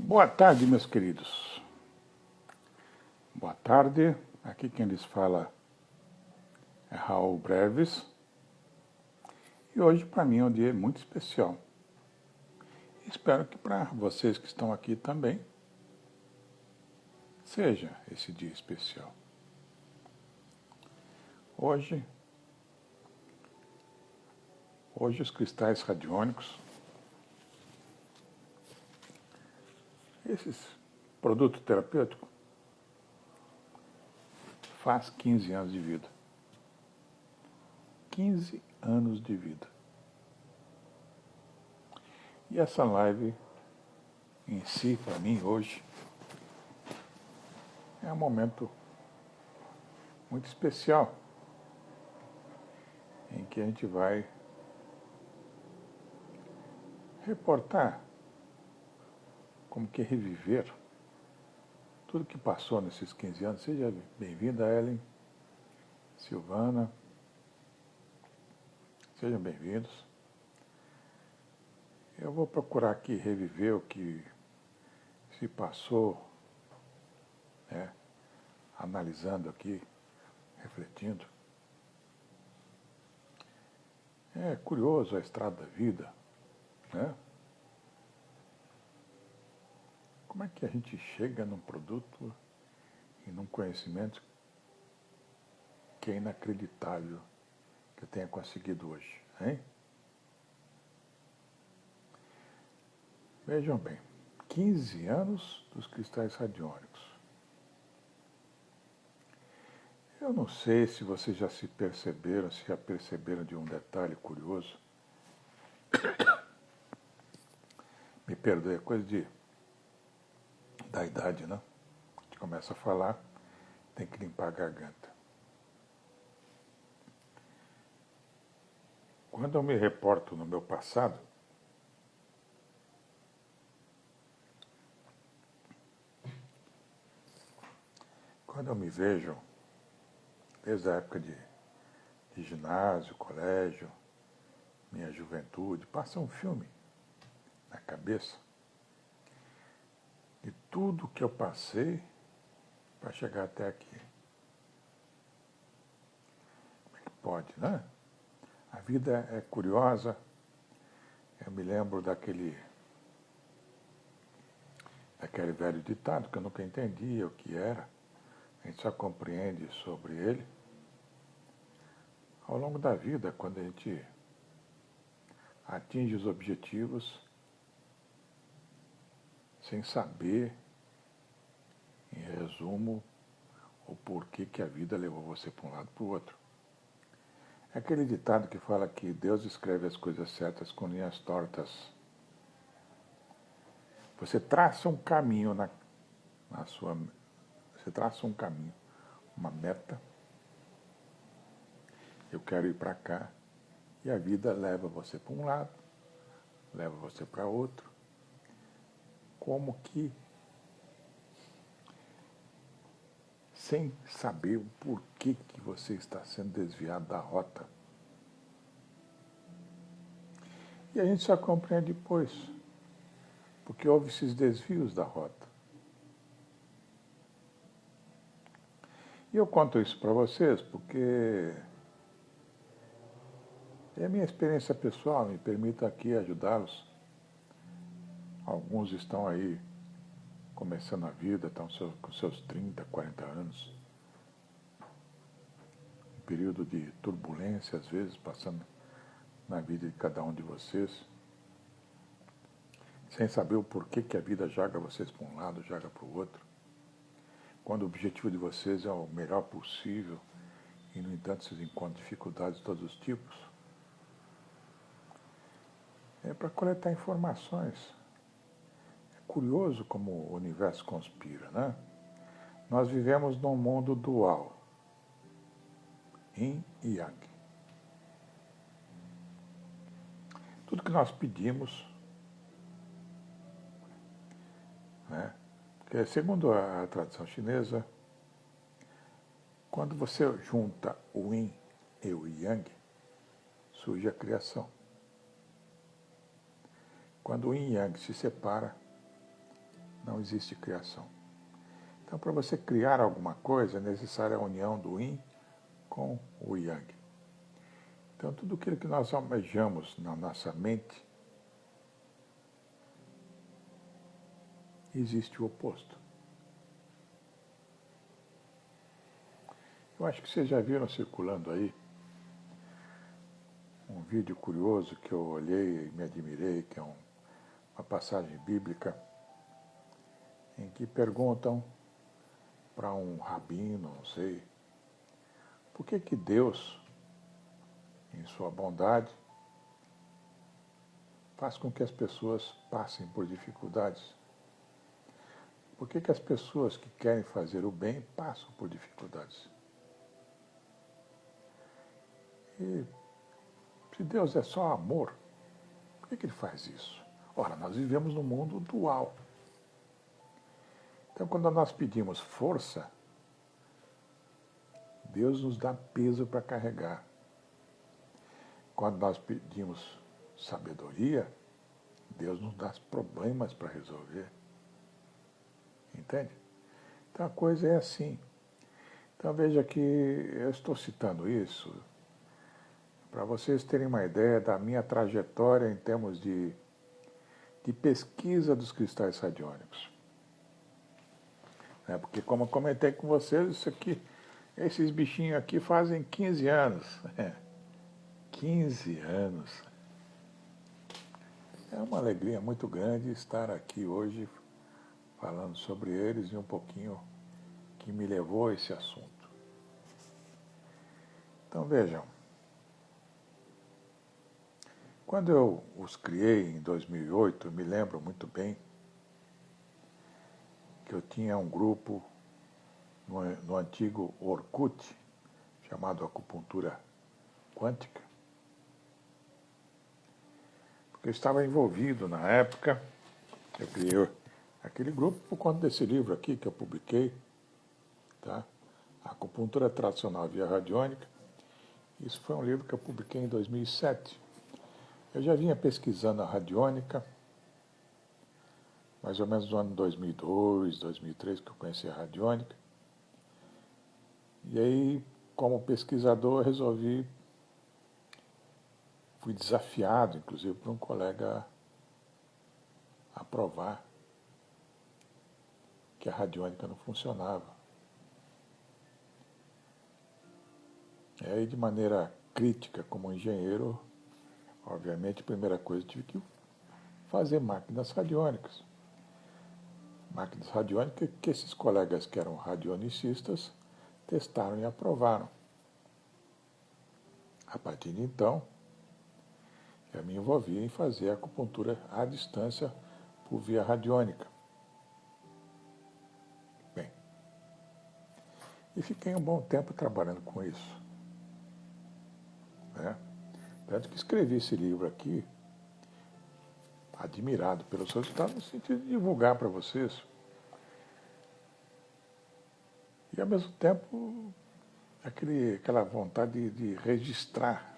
Boa tarde, meus queridos. Boa tarde. Aqui quem lhes fala é Raul Breves. E hoje, para mim, é um dia muito especial. Espero que para vocês que estão aqui também seja esse dia especial. Hoje os cristais radiônicos, esses produtos terapêuticos, faz 15 anos de vida. 15 anos de vida. E essa live em si, para mim, hoje, é um momento muito especial em que a gente vai reportar como que reviver tudo que passou nesses 15 anos. Seja bem-vinda, Ellen, Silvana, sejam bem-vindos. Eu vou procurar aqui reviver o que se passou, né, analisando aqui, refletindo. É curioso a estrada da vida, né? Como é que a gente chega num produto e num conhecimento que é inacreditável que eu tenha conseguido hoje, hein? Vejam bem, 15 anos dos cristais radiônicos. Eu não sei se vocês já se perceberam, se já perceberam de um detalhe curioso. Me perdoe, é coisa da idade, né? A gente começa a falar, tem que limpar a garganta. Quando eu me reporto no meu passado, quando eu me vejo, desde a época de ginásio, colégio, minha juventude, passa um filme na cabeça de tudo que eu passei para chegar até aqui. Como é que pode, né? A vida é curiosa. Eu me lembro daquele velho ditado que eu nunca entendia o que era. A gente só compreende sobre ele ao longo da vida, quando a gente atinge os objetivos sem saber, em resumo, o porquê que a vida levou você para um lado para o outro. É aquele ditado que fala que Deus escreve as coisas certas com linhas tortas. Você traça um caminho você traça um caminho, uma meta. Eu quero ir para cá. E a vida leva você para um lado, leva você para outro. Como que, sem saber o porquê que você está sendo desviado da rota. E a gente só compreende depois, porque houve esses desvios da rota. E eu conto isso para vocês porque é a minha experiência pessoal, me permita aqui ajudá-los. Alguns estão aí começando a vida, estão com seus 30, 40 anos. Um período de turbulência, às vezes, passando na vida de cada um de vocês, sem saber o porquê que a vida joga vocês para um lado, joga para o outro, quando o objetivo de vocês é o melhor possível e, no entanto, vocês encontram dificuldades de todos os tipos. É para coletar informações. É curioso como o universo conspira, né? Nós vivemos num mundo dual, Yin e Yang. Tudo que nós pedimos, né? Porque, segundo a tradição chinesa, quando você junta o Yin e o Yang, surge a criação. Quando o Yin e Yang se separa, não existe criação. Então, para você criar alguma coisa, é necessária a união do yin com o yang. Então, tudo aquilo que nós almejamos na nossa mente, existe o oposto. Eu acho que vocês já viram circulando aí um vídeo curioso que eu olhei e me admirei, que é uma passagem bíblica em que perguntam para um rabino, não sei, por que Deus, em sua bondade, faz com que as pessoas passem por dificuldades? Por que as pessoas que querem fazer o bem passam por dificuldades? E se Deus é só amor, por que Ele faz isso? Ora, nós vivemos num mundo dual. Então, quando nós pedimos força, Deus nos dá peso para carregar. Quando nós pedimos sabedoria, Deus nos dá problemas para resolver. Entende? Então a coisa é assim. Então veja que eu estou citando isso para vocês terem uma ideia da minha trajetória em termos de pesquisa dos cristais radiônicos. Porque como eu comentei com vocês, isso aqui, esses bichinhos aqui fazem 15 anos. 15 anos. É uma alegria muito grande estar aqui hoje falando sobre eles e um pouquinho que me levou a esse assunto. Então vejam, quando eu os criei em 2008, eu me lembro muito bem que eu tinha um grupo no antigo Orkut, chamado Acupuntura Quântica, porque eu estava envolvido na época, eu criei aquele grupo por conta desse livro aqui que eu publiquei, tá? Acupuntura Tradicional via Radiônica. Isso foi um livro que eu publiquei em 2007. Eu já vinha pesquisando a radiônica, mais ou menos no ano 2002, 2003, que eu conheci a radiônica. E aí, como pesquisador, fui desafiado, inclusive, por um colega a provar que a radiônica não funcionava. E aí, de maneira crítica, como engenheiro, obviamente, a primeira coisa, eu tive que fazer máquinas radiônicas. Máquinas radiônicas que esses colegas que eram radionicistas testaram e aprovaram. A partir de então, eu me envolvi em fazer acupuntura à distância por via radiônica. Bem, e fiquei um bom tempo trabalhando com isso. Né? Tanto que escrevi esse livro aqui, admirado pelos resultados, no sentido de divulgar para vocês. E, ao mesmo tempo, aquela vontade de registrar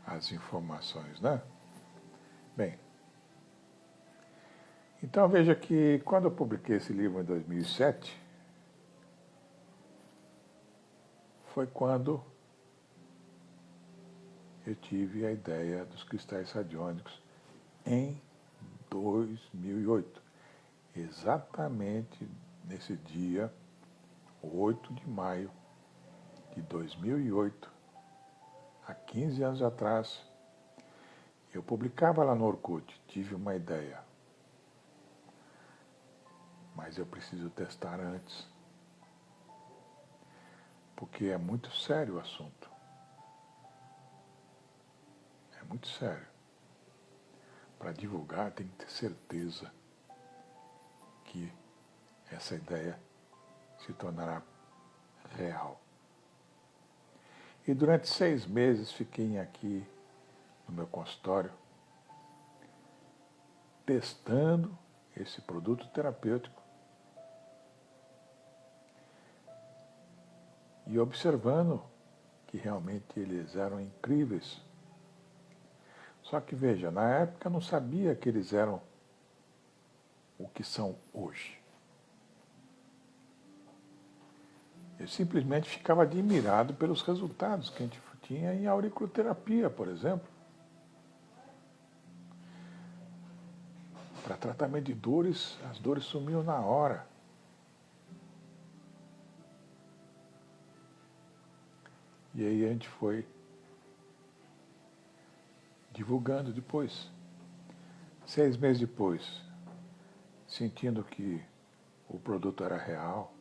as informações, né? Bem, então veja que quando eu publiquei esse livro em 2007, foi quando eu tive a ideia dos cristais radiônicos em 2008. Exatamente nesse dia, 8 de maio de 2008, há 15 anos atrás, eu publicava lá no Orkut, tive uma ideia, mas eu preciso testar antes, porque é muito sério o assunto. É muito sério. Para divulgar, tem que ter certeza que essa ideia se tornará real. E durante 6 meses fiquei aqui no meu consultório testando esse produto terapêutico e observando que realmente eles eram incríveis. Só que veja, na época eu não sabia que eles eram o que são hoje. Eu simplesmente ficava admirado pelos resultados que a gente tinha em auriculoterapia, por exemplo. Para tratamento de dores, as dores sumiam na hora. E aí a gente foi divulgando depois. 6 meses depois, sentindo que o produto era real,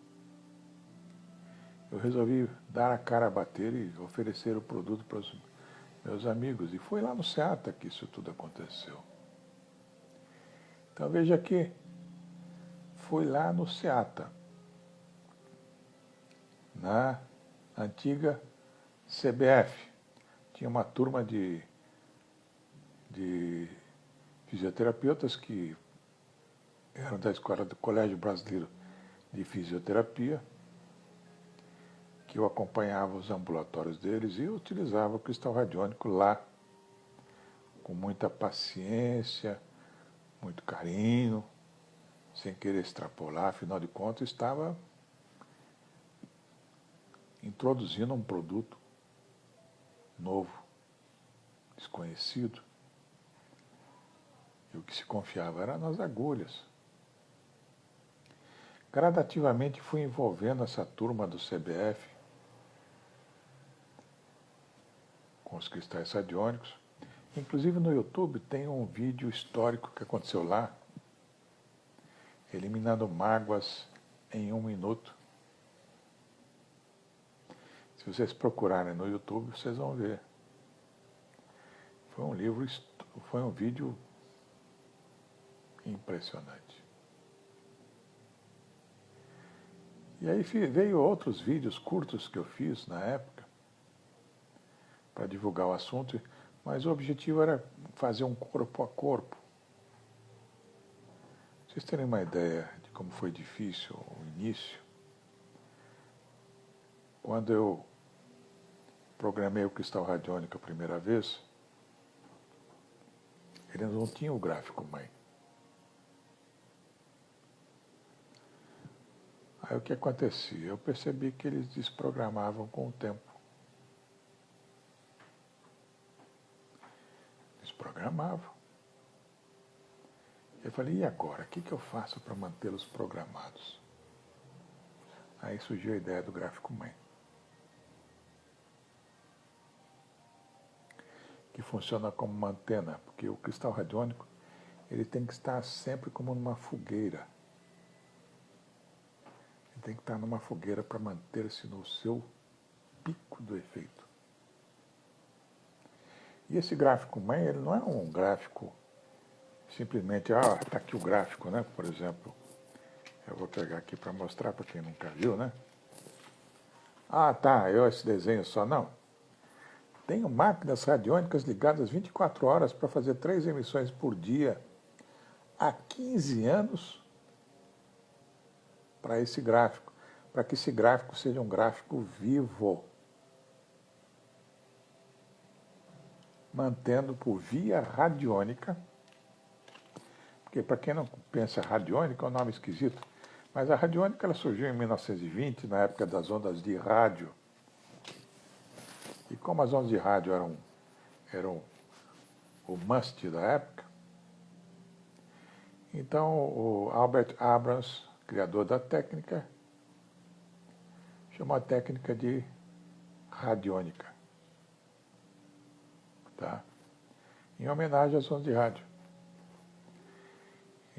eu resolvi dar a cara a bater e oferecer o produto para os meus amigos. E foi lá no SEATA que isso tudo aconteceu. Então veja que foi lá no SEATA, na antiga CBF. Tinha uma turma de fisioterapeutas que eram da escola do Colégio Brasileiro de Fisioterapia, que eu acompanhava os ambulatórios deles e eu utilizava o cristal radiônico lá, com muita paciência, muito carinho, sem querer extrapolar, afinal de contas estava introduzindo um produto novo, desconhecido. E o que se confiava era nas agulhas. Gradativamente fui envolvendo essa turma do CBF com os cristais radiônicos. Inclusive no YouTube tem um vídeo histórico que aconteceu lá, eliminando mágoas em 1 minuto. Se vocês procurarem no YouTube, vocês vão ver. Foi um vídeo impressionante. E aí veio outros vídeos curtos que eu fiz na época para divulgar o assunto, mas o objetivo era fazer um corpo a corpo. Vocês terem uma ideia de como foi difícil o início, quando eu programei o cristal radiônico a primeira vez, eles não tinham o gráfico mãe. Aí o que acontecia? Eu percebi que eles desprogramavam com o tempo. Desprogramavam. Eu falei, e agora? O que eu faço para mantê-los programados? Aí surgiu a ideia do gráfico mãe, que funciona como uma antena, porque o cristal radiônico ele tem que estar sempre como numa fogueira. Ele tem que estar numa fogueira para manter-se no seu pico do efeito. E esse gráfico mãe, ele não é um gráfico simplesmente, está aqui o gráfico, né? Por exemplo, eu vou pegar aqui para mostrar para quem nunca viu, né? Esse desenho só, não. Tenho máquinas radiônicas ligadas 24 horas para fazer 3 emissões por dia há 15 anos para esse gráfico, para que esse gráfico seja um gráfico vivo, mantendo por via radiônica, porque para quem não pensa radiônica é um nome esquisito, mas a radiônica ela surgiu em 1920, na época das ondas de rádio. E como as ondas de rádio eram o must da época, então o Albert Abrams, criador da técnica, chamou a técnica de radiônica, tá? Em homenagem às ondas de rádio.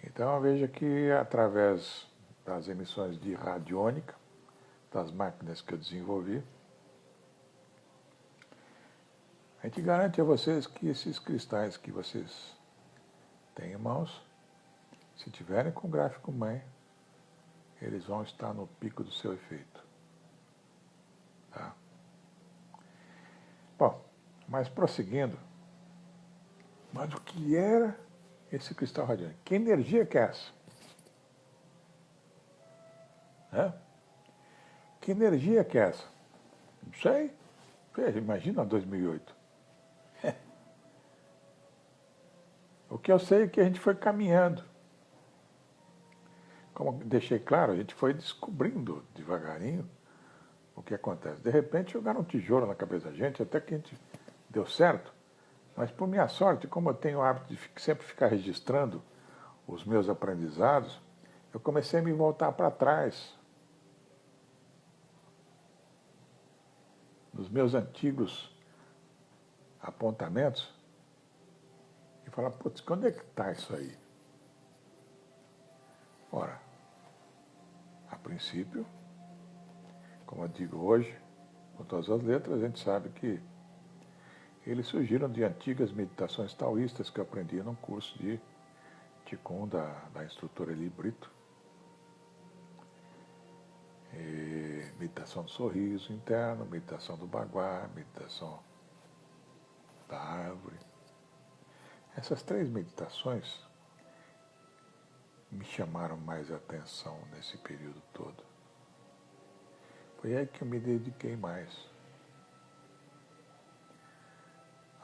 Então veja que através das emissões de radiônica, das máquinas que eu desenvolvi, a gente garante a vocês que esses cristais que vocês têm em mãos, se tiverem com o gráfico mãe, eles vão estar no pico do seu efeito. Tá? Bom, mas prosseguindo, mas o que era esse cristal radiônico? Que energia que é essa? Que energia que é essa? Não sei. Imagina 2008. O que eu sei é que a gente foi caminhando como deixei claro, a gente foi descobrindo devagarinho o que acontece. De repente jogaram um tijolo na cabeça da gente, até que a gente deu certo. Mas por minha sorte, como eu tenho o hábito de sempre ficar registrando os meus aprendizados, eu comecei a me voltar para trás, nos meus antigos apontamentos, e falar, putz, quando é que está isso aí? Ora, a princípio, como eu digo hoje, com todas as letras, a gente sabe que eles surgiram de antigas meditações taoístas que eu aprendi num curso de Qigong da instrutora Eli Brito. E meditação do sorriso interno, meditação do baguá, meditação da árvore. Essas 3 meditações me chamaram mais atenção nesse período todo. Foi aí que eu me dediquei mais.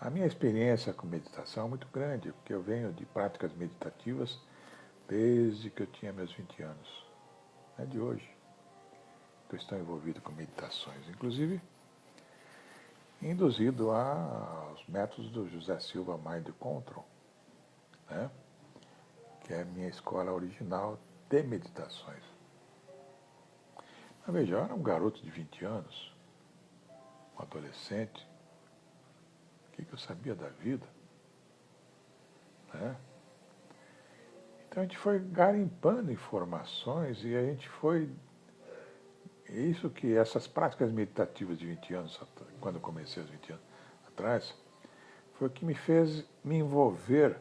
A minha experiência com meditação é muito grande, porque eu venho de práticas meditativas desde que eu tinha meus 20 anos. Não é de hoje que eu estou envolvido com meditações, inclusive induzido aos métodos do José Silva Mind Control, né? Que é a minha escola original de meditações. Mas veja, eu era um garoto de 20 anos, um adolescente. O que eu sabia da vida? Né? Então a gente foi garimpando informações e a gente foi... Isso que essas práticas meditativas de 20 anos, quando eu comecei aos 20 anos atrás, foi o que me fez me envolver,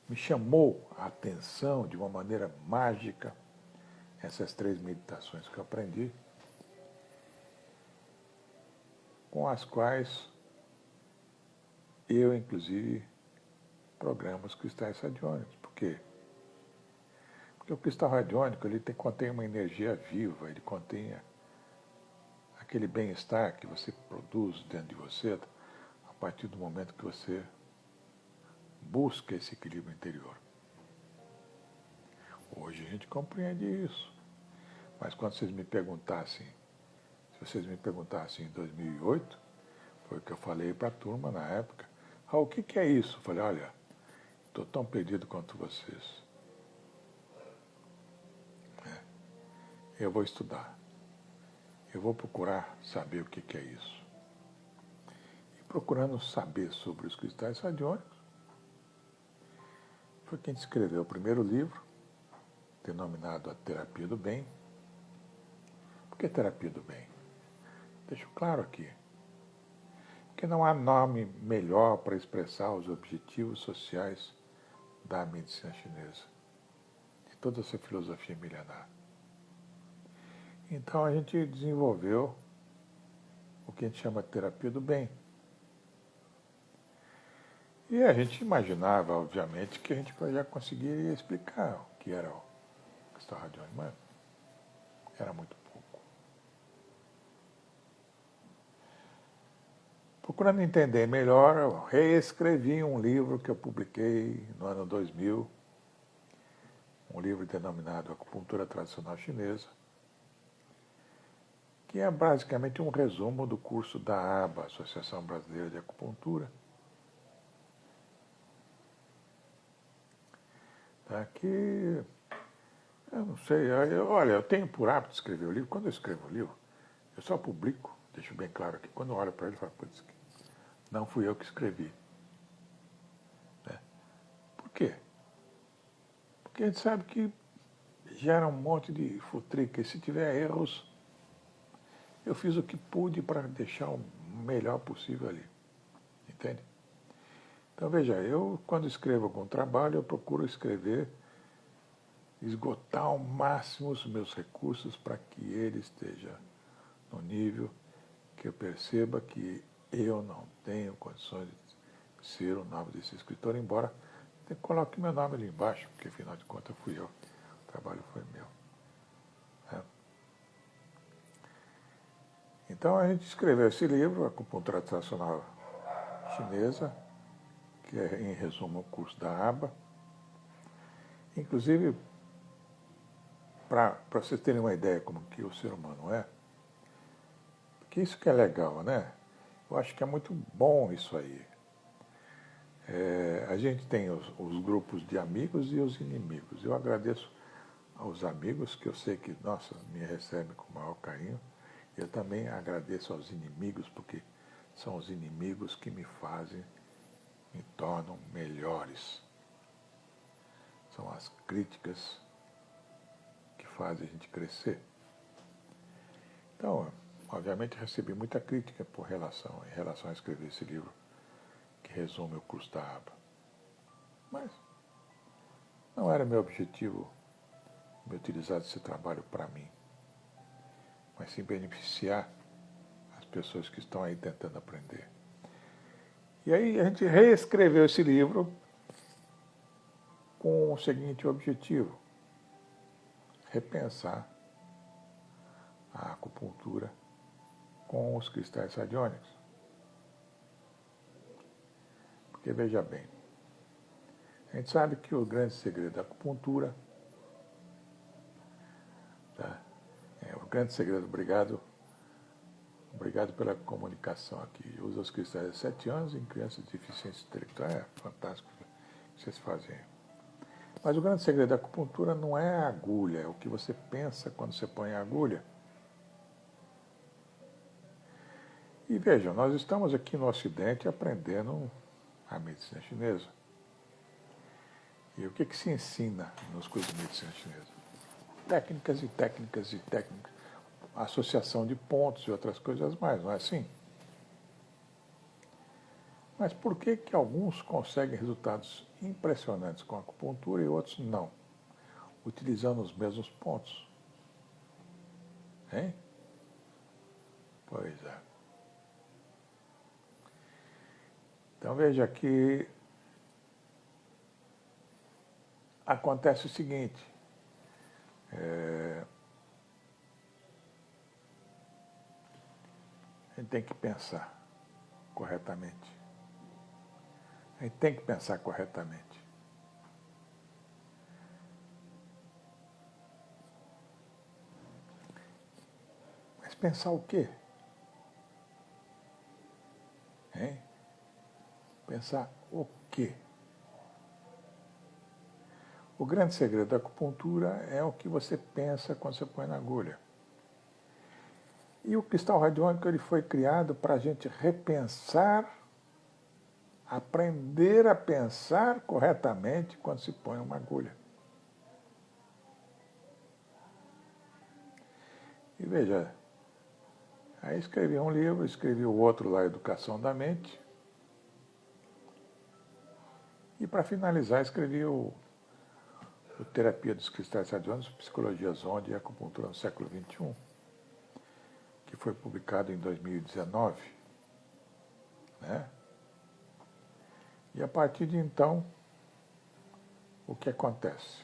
me chamou a atenção de uma maneira mágica, essas 3 meditações que eu aprendi, com as quais eu, inclusive, programo os cristais radiônicos. Por quê? Porque o cristal radiônico contém uma energia viva, ele contém aquele bem-estar que você produz dentro de você a partir do momento que você busca esse equilíbrio interior. Hoje a gente compreende isso. Mas quando vocês me perguntassem, se vocês me perguntassem em 2008, foi o que eu falei para a turma na época, o que é isso? Eu falei, olha, estou tão perdido quanto vocês. Eu vou estudar. Eu vou procurar saber o que é isso. E procurando saber sobre os cristais radiônicos, foi quem escreveu o primeiro livro, denominado A Terapia do Bem. Por que Terapia do Bem? Deixo claro aqui. Porque não há nome melhor para expressar os objetivos sociais da medicina chinesa, de toda essa filosofia milenar. Então a gente desenvolveu o que a gente chama de terapia do bem. E a gente imaginava, obviamente, que a gente já conseguiria explicar o que era o cristal radiônico, mas era muito pouco. Procurando entender melhor, eu reescrevi um livro que eu publiquei no ano 2000, um livro denominado Acupuntura Tradicional Chinesa, que é basicamente um resumo do curso da ABA, Associação Brasileira de Acupuntura, tá? Que, eu não sei, olha, eu tenho por hábito de escrever o livro. Quando eu escrevo o livro, eu só publico, deixo bem claro aqui, quando eu olho para ele, eu falo, putz, não fui eu que escrevi. Né? Por quê? Porque a gente sabe que gera um monte de futrica, e se tiver erros, eu fiz o que pude para deixar o melhor possível ali. Entende? Então, veja, eu, quando escrevo algum trabalho, eu procuro escrever, esgotar ao máximo os meus recursos para que ele esteja no nível que eu perceba que eu não tenho condições de ser o nome desse escritor, embora eu coloque meu nome ali embaixo, porque, afinal de contas, fui eu, o trabalho foi meu. Né? Então, a gente escreveu esse livro, Acupuntura Tradicional Chinesa, que é, em resumo, o curso da ABA. Inclusive, para vocês terem uma ideia como que o ser humano é, porque isso que é legal, né? Eu acho que é muito bom isso aí. A gente tem os grupos de amigos e os inimigos. Eu agradeço aos amigos, que eu sei que, nossa, me recebem com o maior carinho. Eu também agradeço aos inimigos, porque são os inimigos que me fazem, me tornam melhores. São as críticas que fazem a gente crescer. Então, obviamente, recebi muita crítica em relação a escrever esse livro, que resume o curso da ABA. Mas não era meu objetivo me utilizar desse trabalho para mim, mas sim beneficiar as pessoas que estão aí tentando aprender. E aí a gente reescreveu esse livro com o seguinte objetivo: repensar a acupuntura com os cristais radiônicos. Porque veja bem, a gente sabe que o grande segredo da acupuntura, tá? O grande segredo, obrigado pela comunicação aqui. Usa os cristais há 7 anos em crianças de deficiência intelectual. É fantástico o que vocês fazem. Mas o grande segredo da acupuntura não é a agulha, é o que você pensa quando você põe a agulha. E vejam, nós estamos aqui no Ocidente aprendendo a medicina chinesa. E o que se ensina nos cursos de medicina chinesa? Técnicas e técnicas e técnicas. Associação de pontos e outras coisas mais, não é assim? Mas por que alguns conseguem resultados impressionantes com a acupuntura e outros não? Utilizando os mesmos pontos. Hein? Pois é. Então veja que acontece o seguinte, a gente tem que pensar corretamente. A gente tem que pensar corretamente. Mas pensar o quê? Hein? Pensar o quê? O grande segredo da acupuntura é o que você pensa quando você põe na agulha. E o cristal radiônico ele foi criado para a gente repensar, aprender a pensar corretamente quando se põe uma agulha. E veja, aí escrevi um livro, escrevi o outro lá, Educação da Mente. E para finalizar, escrevi o Terapia dos Cristais Radiônicos, Psicologia Zonde e Acupuntura no século XXI, que foi publicado em 2019. Né? E a partir de então, o que acontece?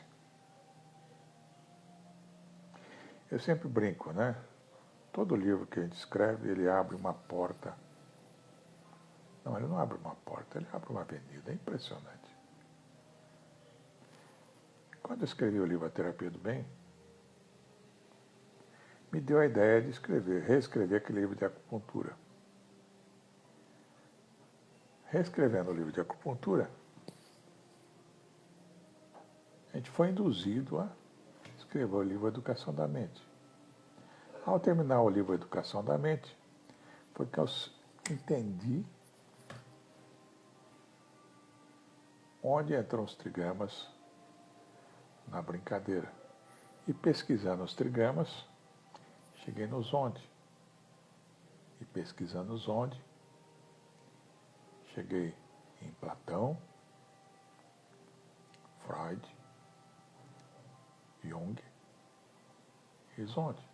Eu sempre brinco, né? Todo livro que a gente escreve, ele abre uma porta. Não, ele não abre uma porta, ele abre uma avenida. É impressionante. Quando eu escrevi o livro A Terapia do Bem, me deu a ideia de reescrever aquele livro de acupuntura. Reescrevendo o livro de acupuntura, a gente foi induzido a escrever o livro Educação da Mente. Ao terminar o livro Educação da Mente, foi que eu entendi onde entram os trigramas na brincadeira. E pesquisando os trigramas, cheguei no Zonde. E pesquisando o Zonde, cheguei em Platão, Freud, Jung e Zonde.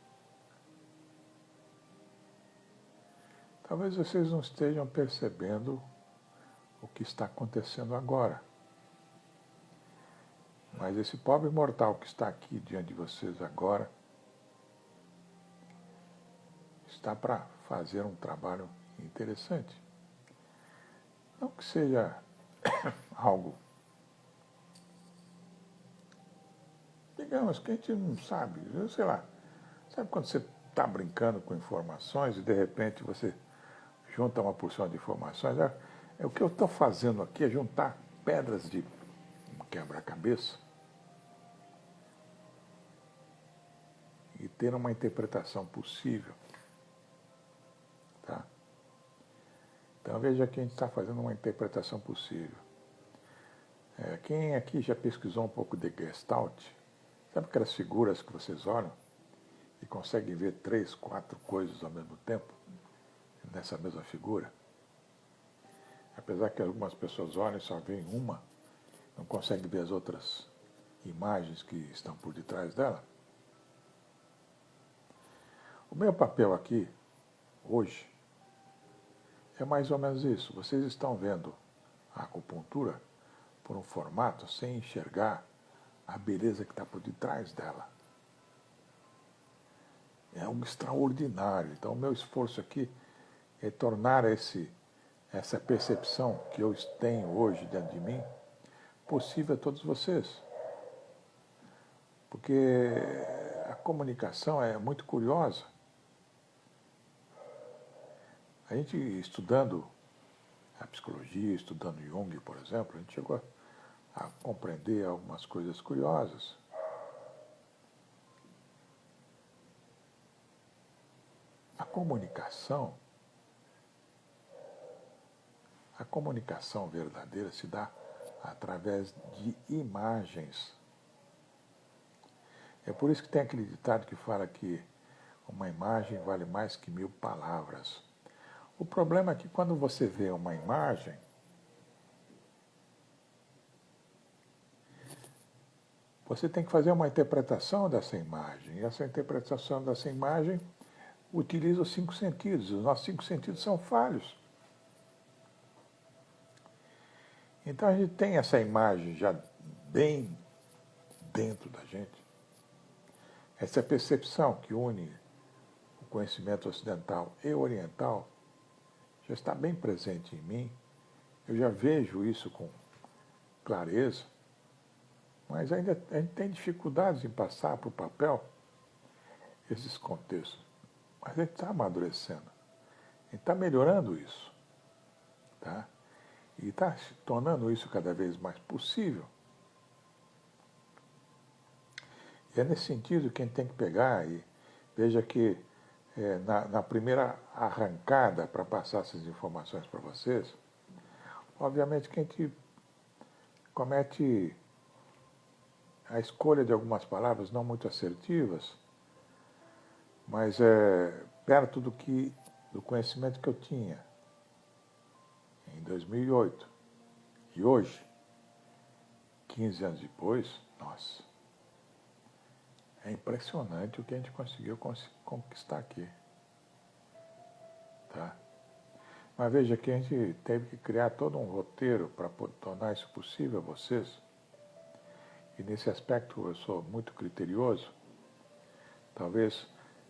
Talvez vocês não estejam percebendo o que está acontecendo agora. Mas esse pobre mortal que está aqui diante de vocês agora está para fazer um trabalho interessante. Não que seja algo, digamos que a gente não sabe, sei lá, sabe quando você está brincando com informações e de repente você junta uma porção de informações? O que eu estou fazendo aqui é juntar pedras de quebra-cabeça e ter uma interpretação possível. Tá? Então veja que a gente está fazendo uma interpretação possível. Quem aqui já pesquisou um pouco de Gestalt, sabe aquelas figuras que vocês olham e conseguem ver 3, 4 coisas ao mesmo tempo nessa mesma figura? Apesar que algumas pessoas olham e só veem uma, não conseguem ver as outras imagens que estão por detrás dela. O meu papel aqui, hoje, é mais ou menos isso. Vocês estão vendo a acupuntura por um formato sem enxergar a beleza que está por detrás dela. É algo extraordinário. Então, o meu esforço aqui é tornar essa percepção que eu tenho hoje dentro de mim possível a todos vocês. Porque a comunicação é muito curiosa. A gente estudando a psicologia, estudando Jung, por exemplo, a gente chegou a compreender algumas coisas curiosas. A comunicação verdadeira se dá através de imagens. É por isso que tem aquele ditado que fala que uma imagem vale mais que 1000 palavras. O problema é que quando você vê uma imagem, você tem que fazer uma interpretação dessa imagem. E essa interpretação dessa imagem utiliza os 5 sentidos. Os nossos 5 sentidos são falhos. Então a gente tem essa imagem já bem dentro da gente. Essa percepção que une o conhecimento ocidental e oriental já está bem presente em mim. Eu já vejo isso com clareza. Mas ainda a gente tem dificuldades em passar para o papel esses contextos. Mas a gente está amadurecendo. A gente está melhorando isso. Tá? E está se tornando isso cada vez mais possível. E é nesse sentido que a gente tem que pegar e veja que na primeira arrancada para passar essas informações para vocês, obviamente que a gente comete a escolha de algumas palavras não muito assertivas, mas perto do conhecimento que eu tinha em 2008. E hoje, 15 anos depois, nossa, é impressionante o que a gente conseguiu conquistar aqui. Tá? Mas veja que a gente teve que criar todo um roteiro para tornar isso possível a vocês. E nesse aspecto eu sou muito criterioso. Talvez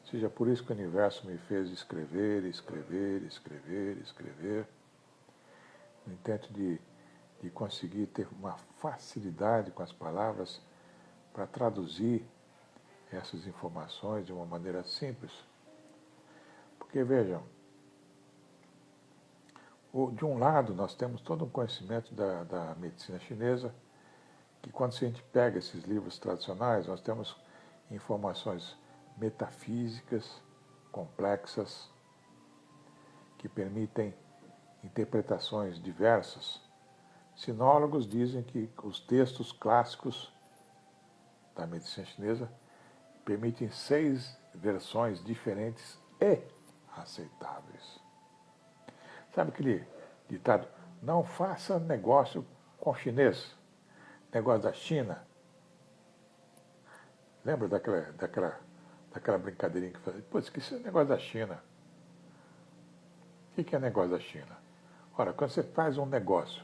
seja por isso que o universo me fez escrever, escrever, escrever, escrever. No intento de conseguir ter uma facilidade com as palavras para traduzir essas informações de uma maneira simples. Porque, vejam, de um lado nós temos todo um conhecimento da medicina chinesa, que quando a gente pega esses livros tradicionais, nós temos informações metafísicas, complexas, que permitem interpretações diversas. Sinólogos dizem que os textos clássicos da medicina chinesa permitem 6 versões diferentes e aceitáveis. Sabe aquele ditado, não faça negócio com o chinês, negócio da China? Lembra daquela brincadeirinha que fazia? Pô, esqueci o negócio da China. O que é negócio da China? Ora, quando você faz um negócio,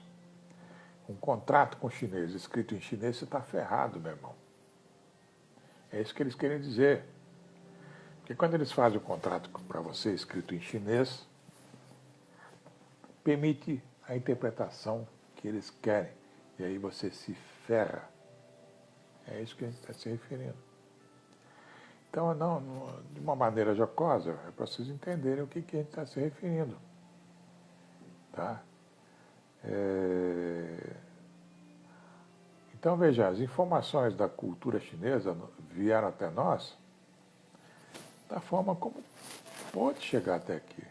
um contrato com o chinês, escrito em chinês, você está ferrado, meu irmão. É isso que eles querem dizer. Porque quando eles fazem o contrato para você, escrito em chinês, permite a interpretação que eles querem. E aí você se ferra. É isso que a gente está se referindo. Então, de uma maneira jocosa, é para vocês entenderem o que a gente está se referindo. Tá? Então, veja, as informações da cultura chinesa vieram até nós da forma como pode chegar até aqui.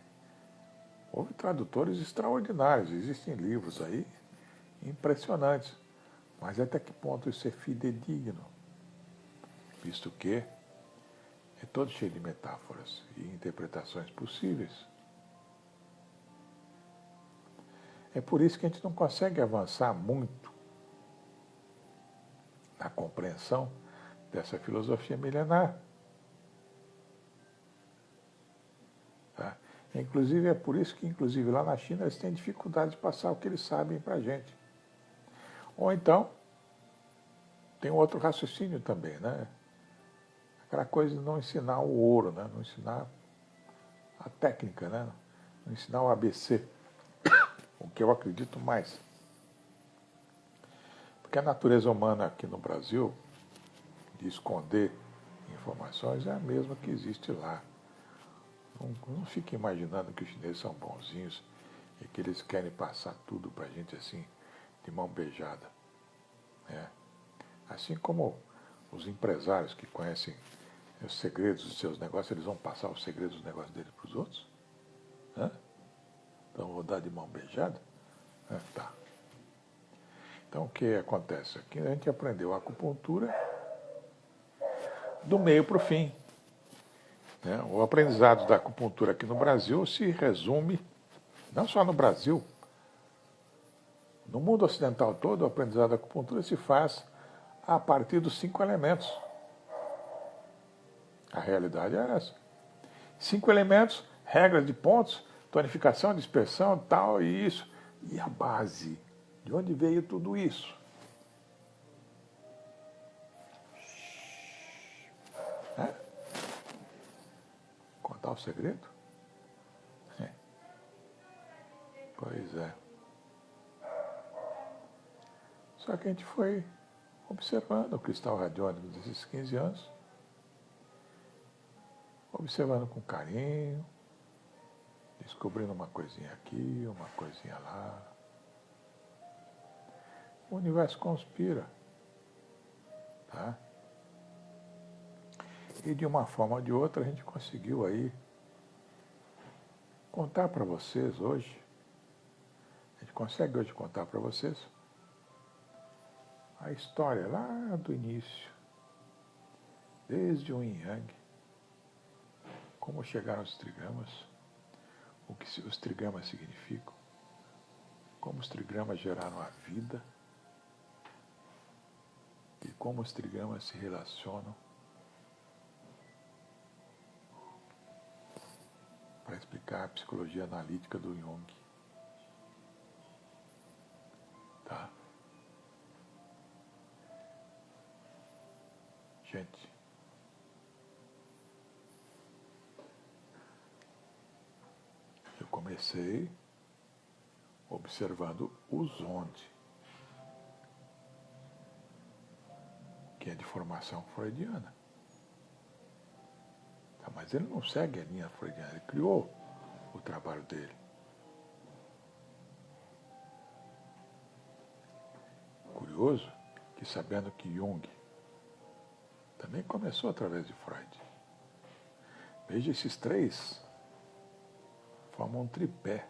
Houve tradutores extraordinários, existem livros aí impressionantes, mas até que ponto isso é fidedigno? Visto que é todo cheio de metáforas e interpretações possíveis. É por isso que a gente não consegue avançar muito na compreensão dessa filosofia milenar. Tá? Inclusive, é por isso que, inclusive, lá na China, eles têm dificuldade de passar o que eles sabem para a gente. Ou então, tem outro raciocínio também, né? Aquela coisa de não ensinar o ouro, né? Não ensinar a técnica, né? Não ensinar o ABC, o que eu acredito mais. Porque a natureza humana aqui no Brasil, de esconder informações, é a mesma que existe lá. Não fique imaginando que os chineses são bonzinhos e que eles querem passar tudo para a gente assim, de mão beijada. Né? Assim como os empresários que conhecem os segredos dos seus negócios, eles vão passar os segredos dos negócios deles para os outros? Né? Então, vou dar de mão beijada? Tá. Então, o que acontece? Aqui a gente aprendeu a acupuntura do meio para o fim. Né? O aprendizado da acupuntura aqui no Brasil se resume, não só no Brasil, no mundo ocidental todo, o aprendizado da acupuntura se faz a partir dos 5 elementos. A realidade é essa. 5 elementos, regras de pontos, tonificação, dispersão, tal e isso. E a base? De onde veio tudo isso? É? Contar o segredo? É. Pois é. Só que a gente foi observando o cristal radiônico desses 15 anos, observando com carinho, descobrindo uma coisinha aqui, uma coisinha lá. O universo conspira. Tá? E de uma forma ou de outra a gente conseguiu aí contar para vocês hoje, a gente consegue hoje contar para vocês a história lá do início, desde o Yin Yang, como chegaram os trigramas, o que os trigramas significam, como os trigramas geraram a vida e como os trigramas se relacionam para explicar a psicologia analítica do Jung. Tá? Gente, eu comecei observando o Zonde, que é de formação freudiana. Tá, mas ele não segue a linha freudiana, ele criou o trabalho dele. Curioso que, sabendo que Jung também começou através de Freud. Veja, esses três formam um tripé.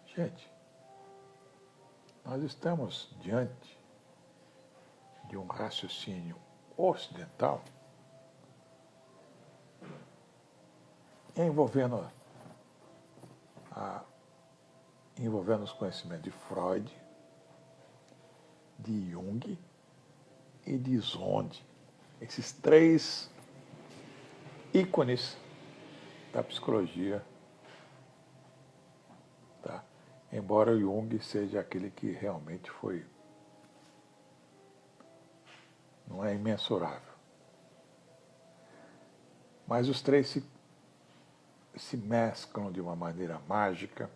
Gente, nós estamos diante de um raciocínio ocidental envolvendo os conhecimentos de Freud, de Jung e de Zonde. Esses três ícones da psicologia, tá? Embora o Jung seja aquele que realmente foi, não é imensurável. Mas os três se mesclam de uma maneira mágica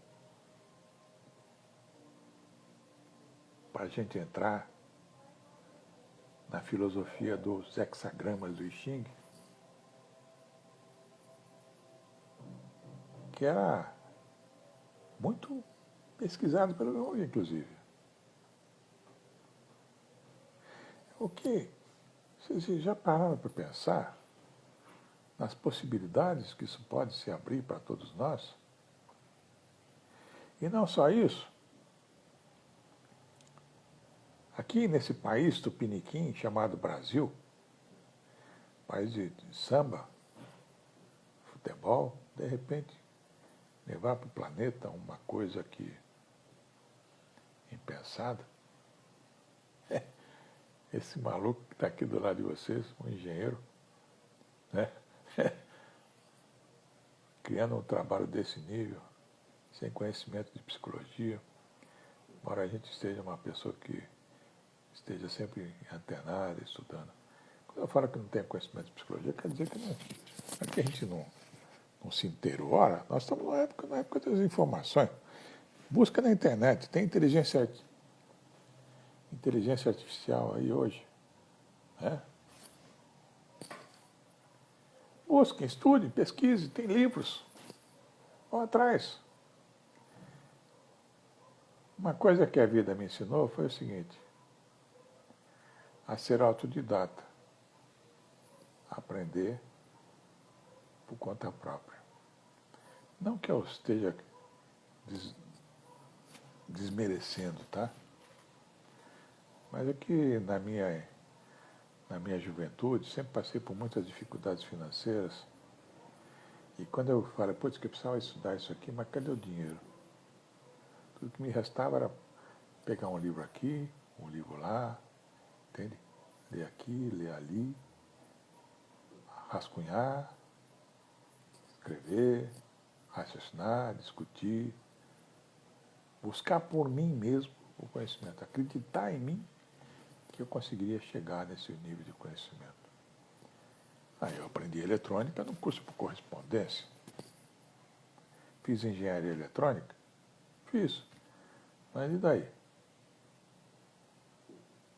para a gente entrar na filosofia dos hexagramas do I Ching, que era muito pesquisado pelo Jung, inclusive. O que? Vocês já pararam para pensar nas possibilidades que isso pode se abrir para todos nós? E não só isso. Aqui nesse país tupiniquim chamado Brasil, país de samba, futebol, de repente levar para o planeta uma coisa que impensada. Esse maluco que está aqui do lado de vocês, um engenheiro, né? Criando um trabalho desse nível, sem conhecimento de psicologia, embora a gente esteja uma pessoa que esteja sempre antenada, estudando. Quando eu falo que não tem conhecimento de psicologia, quer dizer que não é que a gente não se inteirou. Ora, nós estamos na época das informações. Busca na internet, tem inteligência artificial aí hoje. Né? Busquem, estudem, pesquisem, tem livros. Vão atrás. Uma coisa que a vida me ensinou foi o seguinte: a ser autodidata, a aprender por conta própria. Não que eu esteja desmerecendo, tá? Mas é que na minha juventude sempre passei por muitas dificuldades financeiras. E quando eu falei, putz, que eu precisava estudar isso aqui, mas cadê o dinheiro? Tudo que me restava era pegar um livro aqui, um livro lá, entende? Ler aqui, ler ali, rascunhar, escrever, raciocinar, discutir, buscar por mim mesmo o conhecimento, acreditar em mim que eu conseguiria chegar nesse nível de conhecimento. Aí eu aprendi eletrônica no curso por correspondência. Fiz engenharia eletrônica? Fiz. Mas e daí?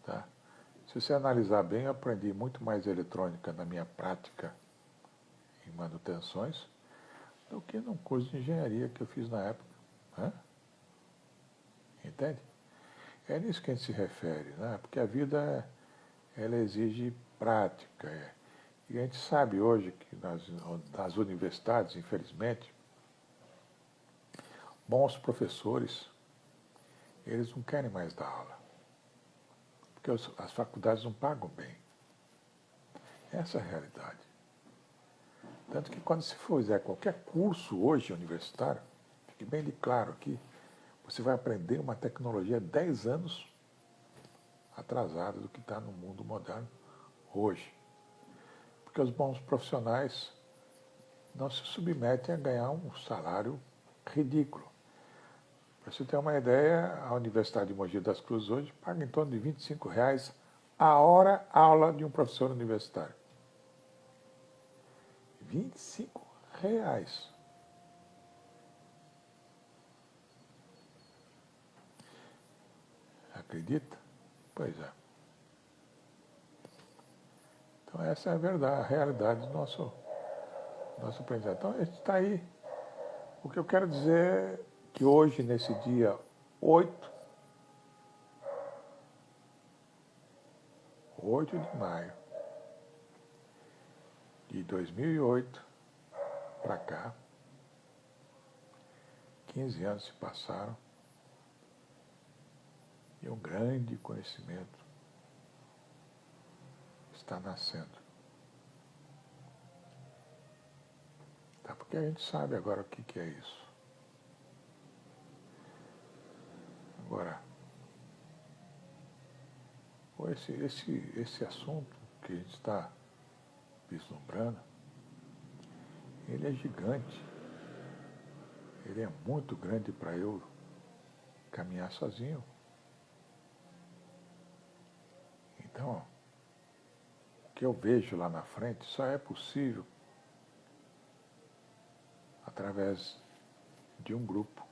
Tá? Se você analisar bem, eu aprendi muito mais eletrônica na minha prática em manutenções do que num curso de engenharia que eu fiz na época. Né? Entende? É nisso que a gente se refere, né? Porque a vida ela exige prática. E a gente sabe hoje que nas universidades, infelizmente, bons professores, eles não querem mais dar aula. Porque as faculdades não pagam bem. Essa é a realidade. Tanto que quando se fizer qualquer curso hoje universitário, fique bem de claro aqui, você vai aprender uma tecnologia 10 anos atrasada do que está no mundo moderno hoje. Porque os bons profissionais não se submetem a ganhar um salário ridículo. Para você ter uma ideia, a Universidade de Mogi das Cruzes hoje paga em torno de R$ 25 a hora aula de um professor universitário. R$ 25. Acredita? Pois é. Então essa é a verdade, a realidade do nosso aprendizado. Então a gente está aí. O que eu quero dizer é que hoje, nesse dia 8 de maio de 2008, para cá, 15 anos se passaram e um grande conhecimento está nascendo. Tá? Porque a gente sabe agora o que é isso. Agora, esse assunto que a gente está vislumbrando, ele é gigante. Ele é muito grande para eu caminhar sozinho. Então, o que eu vejo lá na frente só é possível através de um grupo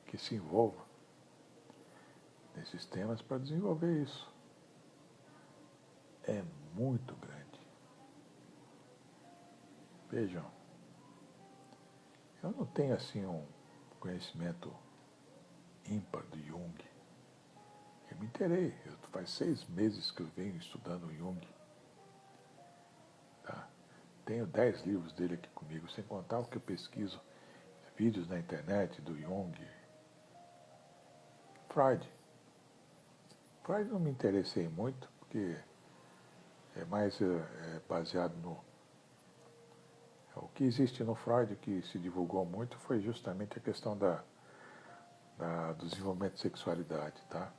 que se envolva nesses temas para desenvolver isso. É muito grande. Vejam, eu não tenho assim um conhecimento ímpar de Jung. Eu me inteirei, faz 6 meses que eu venho estudando Jung. Tá? Tenho 10 livros dele aqui comigo, sem contar o que eu pesquiso, vídeos na internet do Jung. Freud não me interessei muito, porque é mais baseado no... O que existe no Freud, que se divulgou muito, foi justamente a questão do desenvolvimento de sexualidade, tá?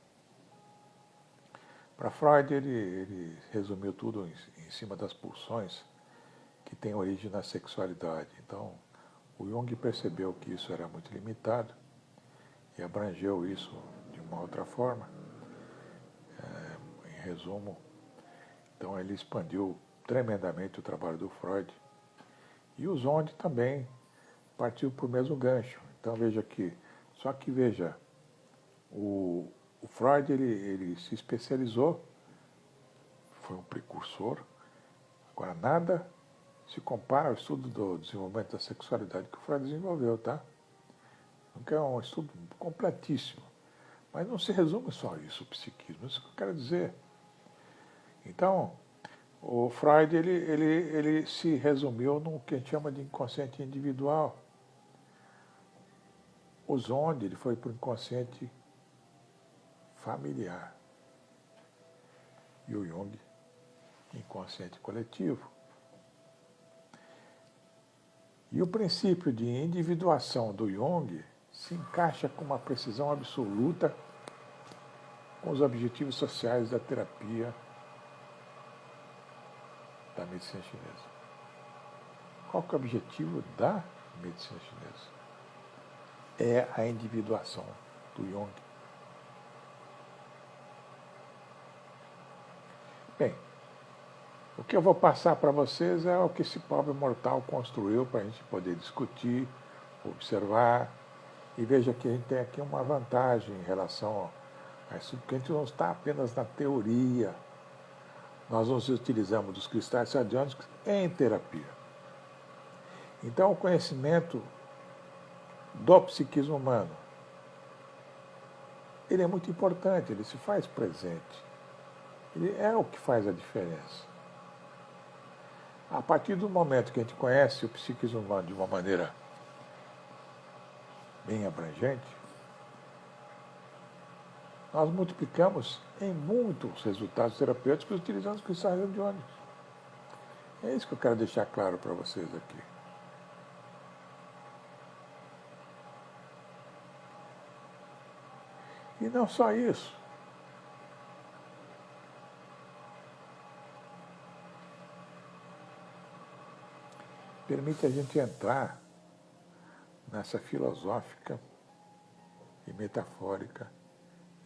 Para Freud, ele resumiu tudo em cima das pulsões que têm origem na sexualidade. Então, o Jung percebeu que isso era muito limitado e abrangeu isso de uma outra forma. Em resumo, então ele expandiu tremendamente o trabalho do Freud. E o Zond também partiu para o mesmo gancho. Então veja que, só que veja, o Freud ele se especializou, foi um precursor. Agora nada se compara ao estudo do desenvolvimento da sexualidade que o Freud desenvolveu, tá? Que é um estudo completíssimo. Mas não se resume só a isso, o psiquismo, isso que eu quero dizer. Então, o Freud ele se resumiu no que a gente chama de inconsciente individual. O Zond ele foi para o inconsciente familiar. E o Jung, inconsciente coletivo. E o princípio de individuação do Jung se encaixa com uma precisão absoluta com os objetivos sociais da terapia da medicina chinesa. Qual que é o objetivo da medicina chinesa? É a individuação do Jung. Bem, o que eu vou passar para vocês é o que esse pobre mortal construiu para a gente poder discutir, observar. E veja que a gente tem aqui uma vantagem em relação a isso, porque a gente não está apenas na teoria. Nós nos utilizamos dos cristais radiônicos em terapia. Então, o conhecimento do psiquismo humano, ele é muito importante, ele se faz presente. Ele é o que faz a diferença. A partir do momento que a gente conhece o psiquismo humano de uma maneira bem abrangente, nós multiplicamos em muitos resultados terapêuticos utilizando os cristais radiônicos. É isso que eu quero deixar claro para vocês aqui. E não só isso. Permite a gente entrar nessa filosófica e metafórica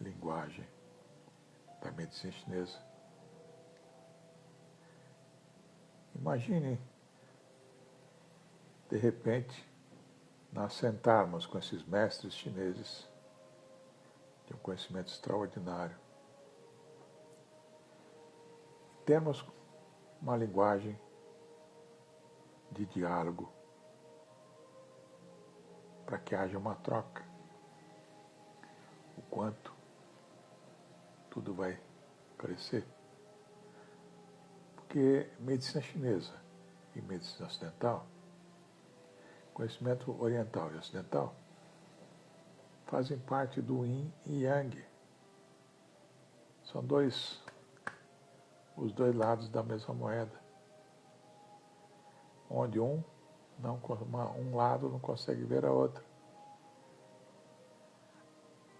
linguagem da medicina chinesa. Imagine, de repente, nós sentarmos com esses mestres chineses de um conhecimento extraordinário. Temos uma linguagem de diálogo para que haja uma troca. O quanto tudo vai crescer. Porque medicina chinesa e medicina ocidental, conhecimento oriental e ocidental, fazem parte do Yin e Yang. São os dois lados da mesma moeda, onde um lado não consegue ver a outra.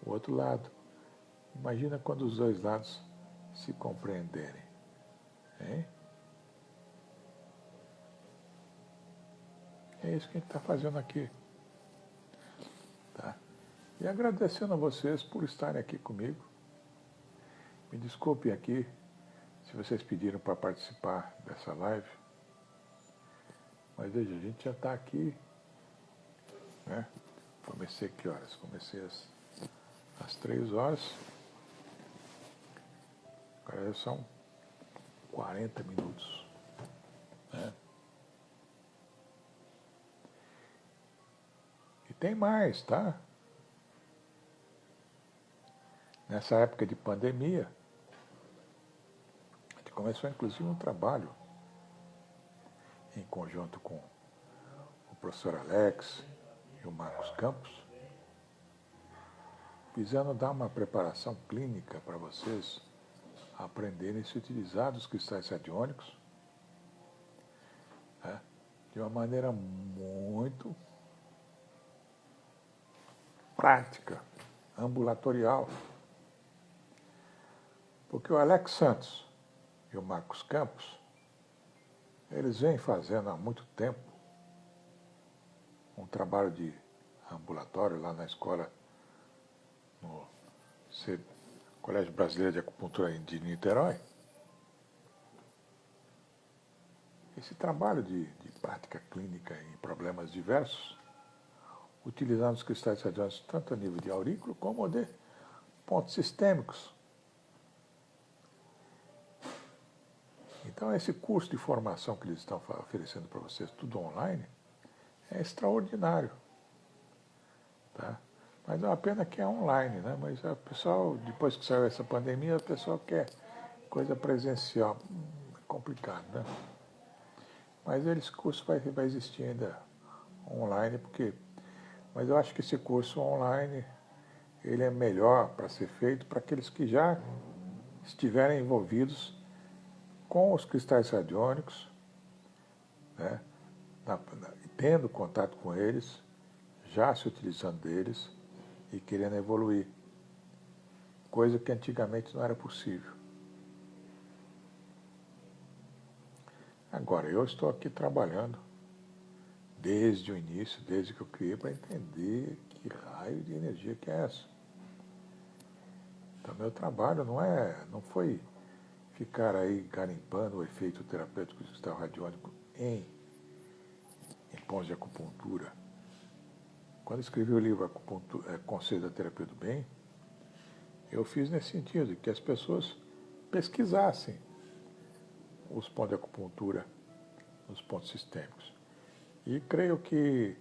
O outro lado. Imagina quando os dois lados se compreenderem. Hein? É isso que a gente está fazendo aqui. Tá? E agradecendo a vocês por estarem aqui comigo. Me desculpem aqui se vocês pediram para participar dessa live. Mas veja, a gente já está aqui, né? Comecei que horas? Comecei às 3 horas. já são 40 minutos. Né? E tem mais, tá? Nessa época de pandemia, a gente começou inclusive um trabalho em conjunto com o professor Alex e o Marcos Campos, visando dar uma preparação clínica para vocês aprenderem a se utilizar dos cristais radiônicos, né, de uma maneira muito prática, ambulatorial. Porque o Alex Santos e o Marcos Campos, eles vêm fazendo há muito tempo um trabalho de ambulatório lá na escola, no Colégio Brasileiro de Acupuntura de Niterói. Esse trabalho de prática clínica em problemas diversos, utilizando os cristais radiônicos tanto a nível de aurículo como de pontos sistêmicos. Então, esse curso de formação que eles estão oferecendo para vocês, tudo online, é extraordinário. Tá? Mas é uma pena que é online, né? Mas o pessoal, depois que saiu essa pandemia, o pessoal quer coisa presencial. É complicado, né? Mas esse curso vai existir ainda online, mas eu acho que esse curso online ele é melhor para ser feito para aqueles que já estiverem envolvidos com os cristais radiônicos, né? Tendo contato com eles, já se utilizando deles e querendo evoluir, coisa que antigamente não era possível. Agora, eu estou aqui trabalhando desde o início, desde que eu criei, para entender que raio de energia que é essa. Então, meu trabalho não foi ficar aí garimpando o efeito terapêutico do cristal radiônico em pontos de acupuntura. Quando escrevi o livro Conselho da Terapia do Bem, eu fiz nesse sentido, que as pessoas pesquisassem os pontos de acupuntura nos pontos sistêmicos. E creio que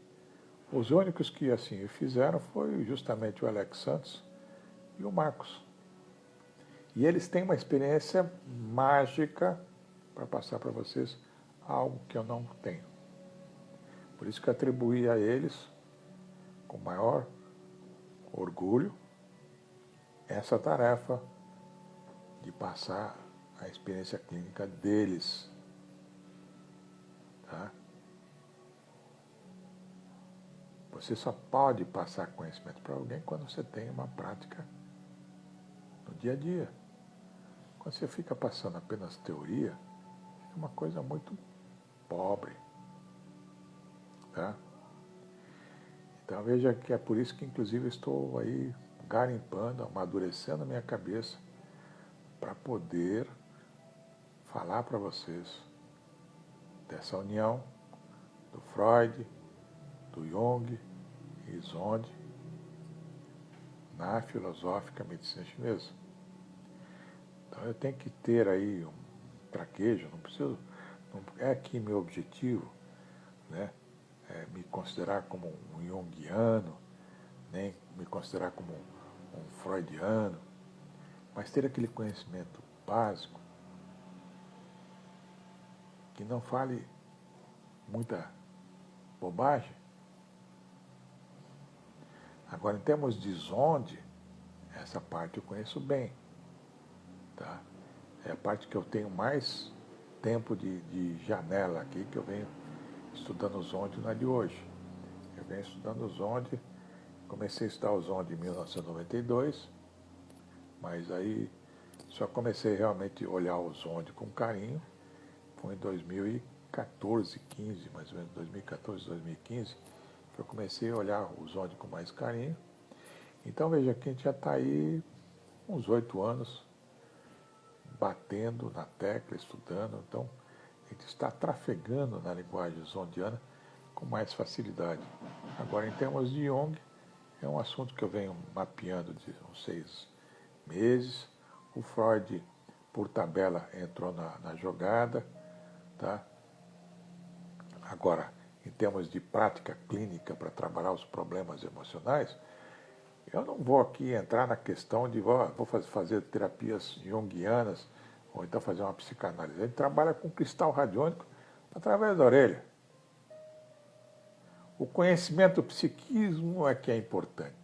os únicos que assim fizeram foi justamente o Alex Santos e o Marcos. E eles têm uma experiência mágica para passar para vocês algo que eu não tenho. Por isso que atribuí a eles, com maior orgulho, essa tarefa de passar a experiência clínica deles. Tá? Você só pode passar conhecimento para alguém quando você tem uma prática no dia a dia. Quando você fica passando apenas teoria, é uma coisa muito pobre. Tá? Então veja que é por isso que inclusive estou aí garimpando, amadurecendo a minha cabeça para poder falar para vocês dessa união do Freud, do Jung e Zonde na filosófica medicina chinesa. Então eu tenho que ter aí um traquejo, não é aqui meu objetivo, né? Me considerar como um junguiano, nem me considerar como um freudiano, mas ter aquele conhecimento básico que não fale muita bobagem. Agora, em termos de Zonde, essa parte eu conheço bem. Tá? É a parte que eu tenho mais tempo de janela aqui, que eu venho estudando o Zonde, não é de hoje. Eu venho estudando o Zonde, comecei a estudar o Zonde em 1992, mas aí só comecei realmente a olhar o Zonde com carinho, foi em 2014, 15, mais ou menos 2014, 2015, que eu comecei a olhar o Zonde com mais carinho. Então veja que a gente já está aí uns 8 anos batendo na tecla, estudando, então a gente está trafegando na linguagem zondiana com mais facilidade. Agora, em termos de Jung, é um assunto que eu venho mapeando de uns 6 meses. O Freud por tabela entrou na jogada, tá? Agora, em termos de prática clínica para trabalhar os problemas emocionais, eu não vou aqui entrar na questão de vou fazer terapias junguianas ou então fazer uma psicanálise. A gente trabalha com cristal radiônico através da orelha. O conhecimento do psiquismo é que é importante.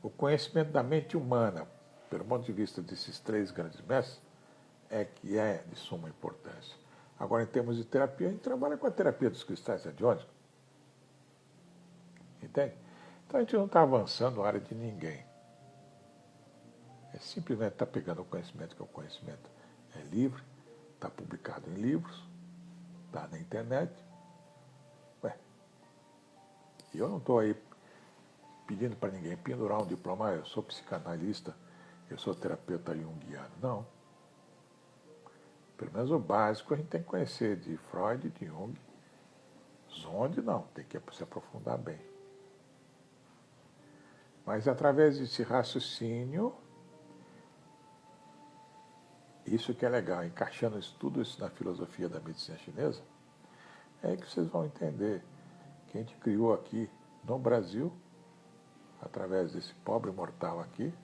O conhecimento da mente humana, pelo ponto de vista desses três grandes mestres, é que é de suma importância. Agora, em termos de terapia, a gente trabalha com a terapia dos cristais radiônicos. Entende? Então a gente não está avançando na área de ninguém. É simplesmente estar pegando o conhecimento, que o conhecimento é livre, está publicado em livros, está na internet. Ué, e eu não estou aí pedindo para ninguém pendurar um diploma, eu sou psicanalista, eu sou terapeuta junguiano. Não. Pelo menos o básico a gente tem que conhecer de Freud, de Jung. Zonde não, tem que se aprofundar bem. Mas através desse raciocínio, isso que é legal, encaixando tudo isso na filosofia da medicina chinesa, é aí que vocês vão entender que a gente criou aqui no Brasil, através desse pobre mortal aqui,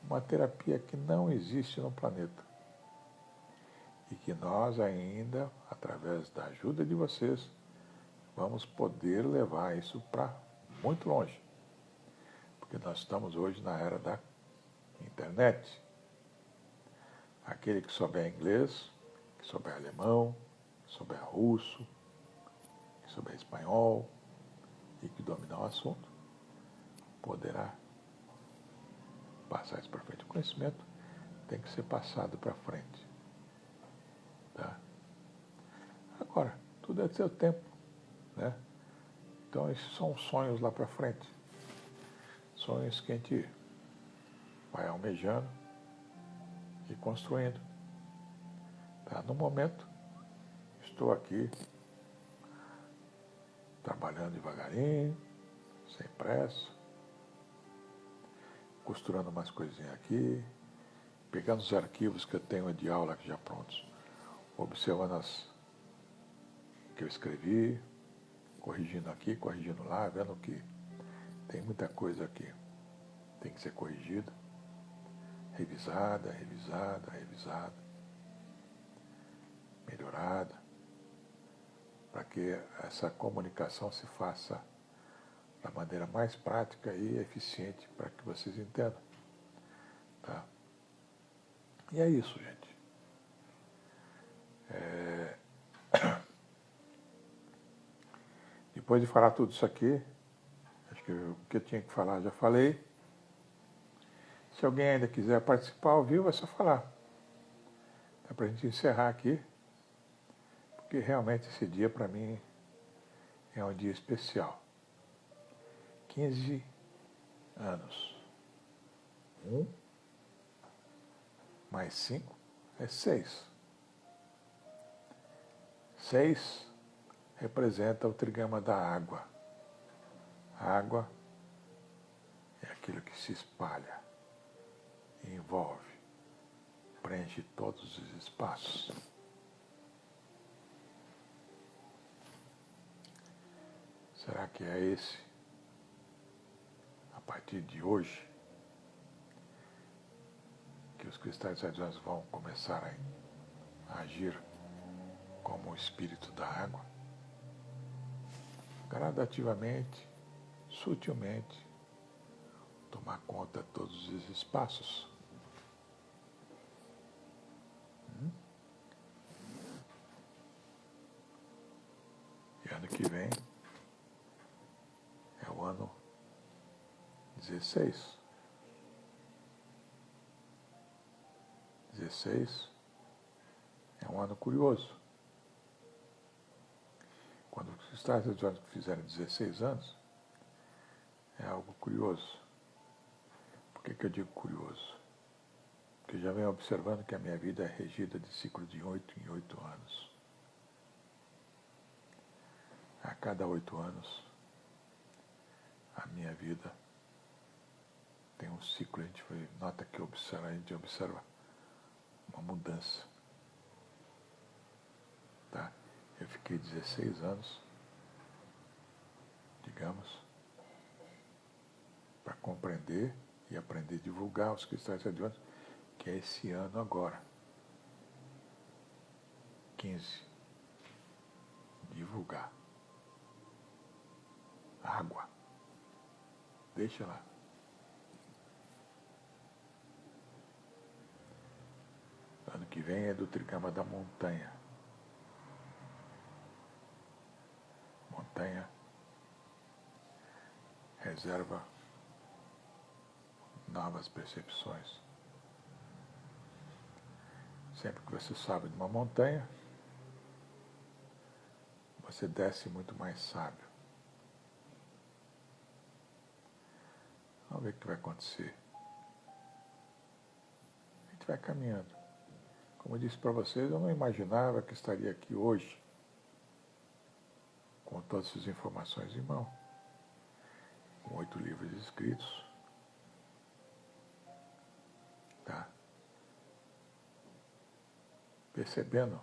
uma terapia que não existe no planeta. E que nós ainda, através da ajuda de vocês, vamos poder levar isso para muito longe. Porque nós estamos hoje na era da internet. Aquele que souber inglês, que souber alemão, que souber russo, que souber espanhol e que dominar o assunto, poderá passar isso para frente. O conhecimento tem que ser passado para frente. Tá? Agora, tudo é do seu tempo. Né? Então, esses são sonhos lá para frente. Sonhos que a gente vai almejando e construindo. Tá? No momento, estou aqui trabalhando devagarinho, sem pressa, costurando umas coisinhas aqui, pegando os arquivos que eu tenho de aula já prontos, observando as que eu escrevi, corrigindo aqui, corrigindo lá, vendo que tem muita coisa aqui, tem que ser corrigida, revisada, melhorada, para que essa comunicação se faça da maneira mais prática e eficiente para que vocês entendam. Tá? E é isso, gente. Depois de falar tudo isso aqui, acho que o que eu tinha que falar já falei. Se alguém ainda quiser participar ao vivo, é só falar. Dá para a gente encerrar aqui, porque realmente esse dia para mim é um dia especial. 15 anos. 1 mais 5 é 6. 6 representa o trigama da água. A água é aquilo que se espalha, envolve, preenche todos os espaços. Será que é esse, a partir de hoje, que os cristais radiantes vão começar a agir como o espírito da água? Gradativamente, sutilmente, tomar conta de todos os espaços. E ano que vem é o ano 16. 16 é um ano curioso. Quando os cristais radiantes fizerem 16 anos, é algo curioso. Por que eu digo curioso? Porque já venho observando que a minha vida é regida de ciclo de 8 em 8 anos. A cada 8 anos, a minha vida tem um ciclo. A gente nota que a gente observa uma mudança. Tá? Eu fiquei 16 anos, digamos, para compreender e aprender a divulgar os cristais radiantes, que é esse ano agora. 15. Divulgar. Água. Deixa lá. Ano que vem é do Trigama da Montanha. Montanha reserva novas percepções. Sempre que você sobe de uma montanha, você desce muito mais sábio. Vamos ver o que vai acontecer. A gente vai caminhando. Como eu disse para vocês, eu não imaginava que estaria aqui hoje com todas essas informações em mão, com 8 livros escritos, tá? Percebendo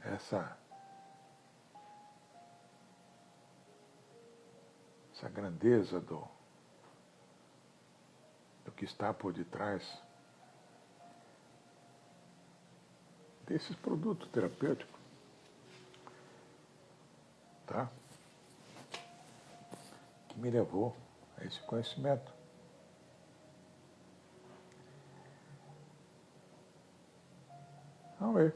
essa grandeza do que está por detrás desses produtos terapêuticos, tá? Que me levou a esse conhecimento. Vamos ver.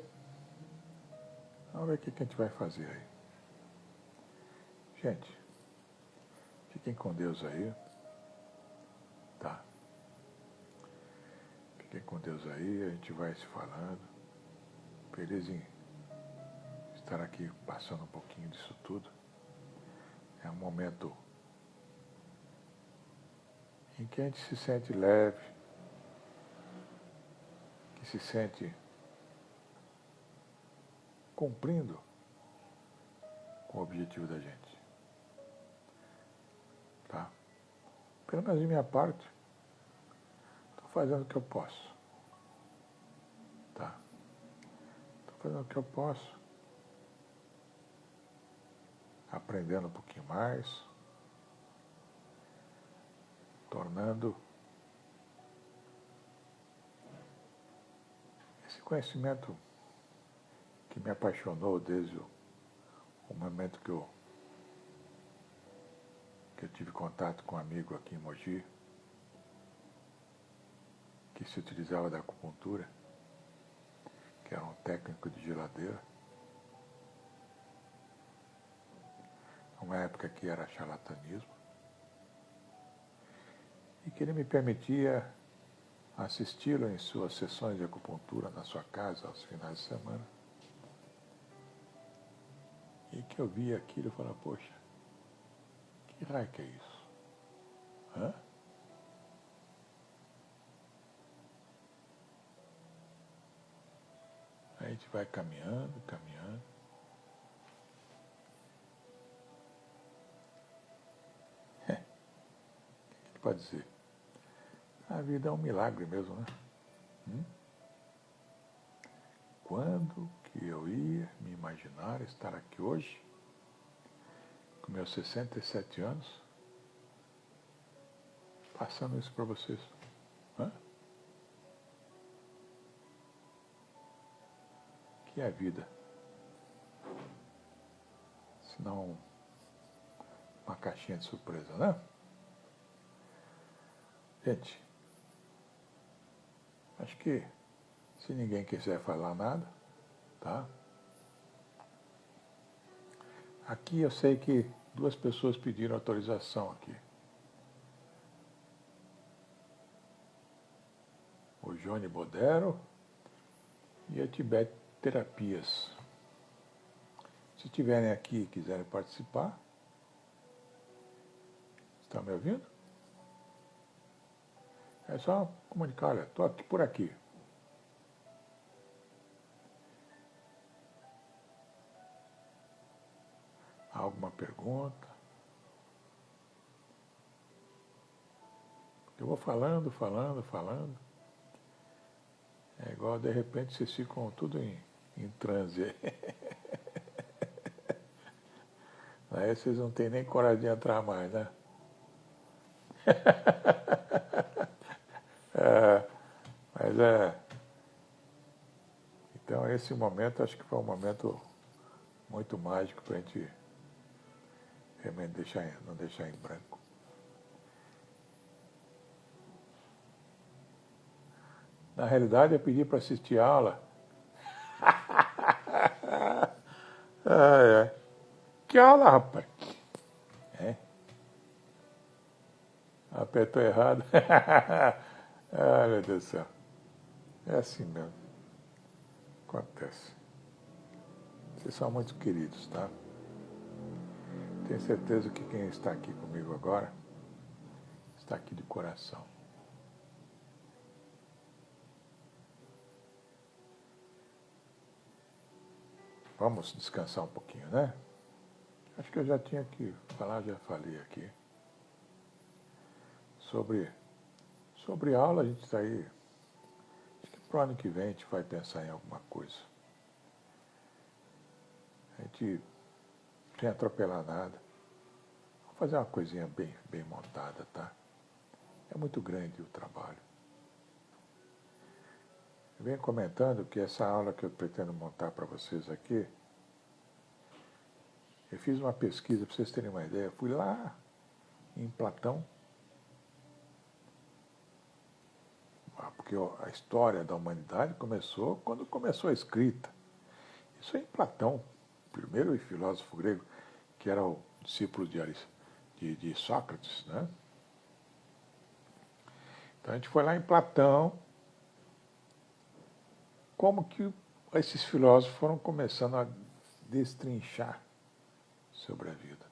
Vamos ver o que a gente vai fazer aí. Gente, fiquem com Deus aí, tá? Fiquem com Deus aí, a gente vai se falando. Feliz em estar aqui passando um pouquinho disso tudo. É um momento em que a gente se sente leve, que se sente cumprindo com o objetivo da gente. Tá? Pelo menos de minha parte, estou fazendo o que eu posso. Tá? Estou fazendo o que eu posso, aprendendo um pouquinho mais, tornando esse conhecimento que me apaixonou desde o momento que eu tive contato com um amigo aqui em Mogi, que se utilizava da acupuntura, que era um técnico de geladeira. Uma época que era charlatanismo, e que ele me permitia assisti-lo em suas sessões de acupuntura na sua casa aos finais de semana. E que eu via aquilo e falava, poxa, que raio que é isso? Hã? A gente vai caminhando, caminhando. O que a gente pode dizer? A vida é um milagre mesmo, né? Quando que eu ia me imaginar estar aqui hoje, com meus 67 anos, passando isso para vocês? Hã? Que é a vida? Se não uma caixinha de surpresa, né? Gente, acho que se ninguém quiser falar nada, tá? Aqui eu sei que 2 pessoas pediram autorização aqui. O Johnny Bodero e a Tibete Terapias. Se estiverem aqui e quiserem participar, está me ouvindo? É só comunicar, olha, estou aqui por aqui. Há alguma pergunta? Eu vou falando, falando, falando. É igual, de repente, vocês ficam tudo em transe. Aí vocês não têm nem coragem de entrar mais, né? Mas então esse momento acho que foi um momento muito mágico para a gente realmente não deixar em branco. Na realidade, eu pedi para assistir a aula. É. Que aula, rapaz? É. Apertou errado. Ai, meu Deus do céu. É assim mesmo. Acontece. Vocês são muito queridos, tá? Tenho certeza que quem está aqui comigo agora está aqui de coração. Vamos descansar um pouquinho, né? Acho que eu já tinha que falar, já falei aqui. Sobre aula, a gente está aí. Acho que pro ano que vem a gente vai pensar em alguma coisa. A gente sem atropelar nada. Vamos fazer uma coisinha bem montada, tá? É muito grande o trabalho. Eu venho comentando que essa aula que eu pretendo montar para vocês aqui, eu fiz uma pesquisa, para vocês terem uma ideia, eu fui lá em Platão, porque a história da humanidade começou quando começou a escrita. Isso é em Platão, primeiro filósofo grego, que era o discípulo de Sócrates, né? Então a gente foi lá em Platão, como que esses filósofos foram começando a destrinchar sobre a vida.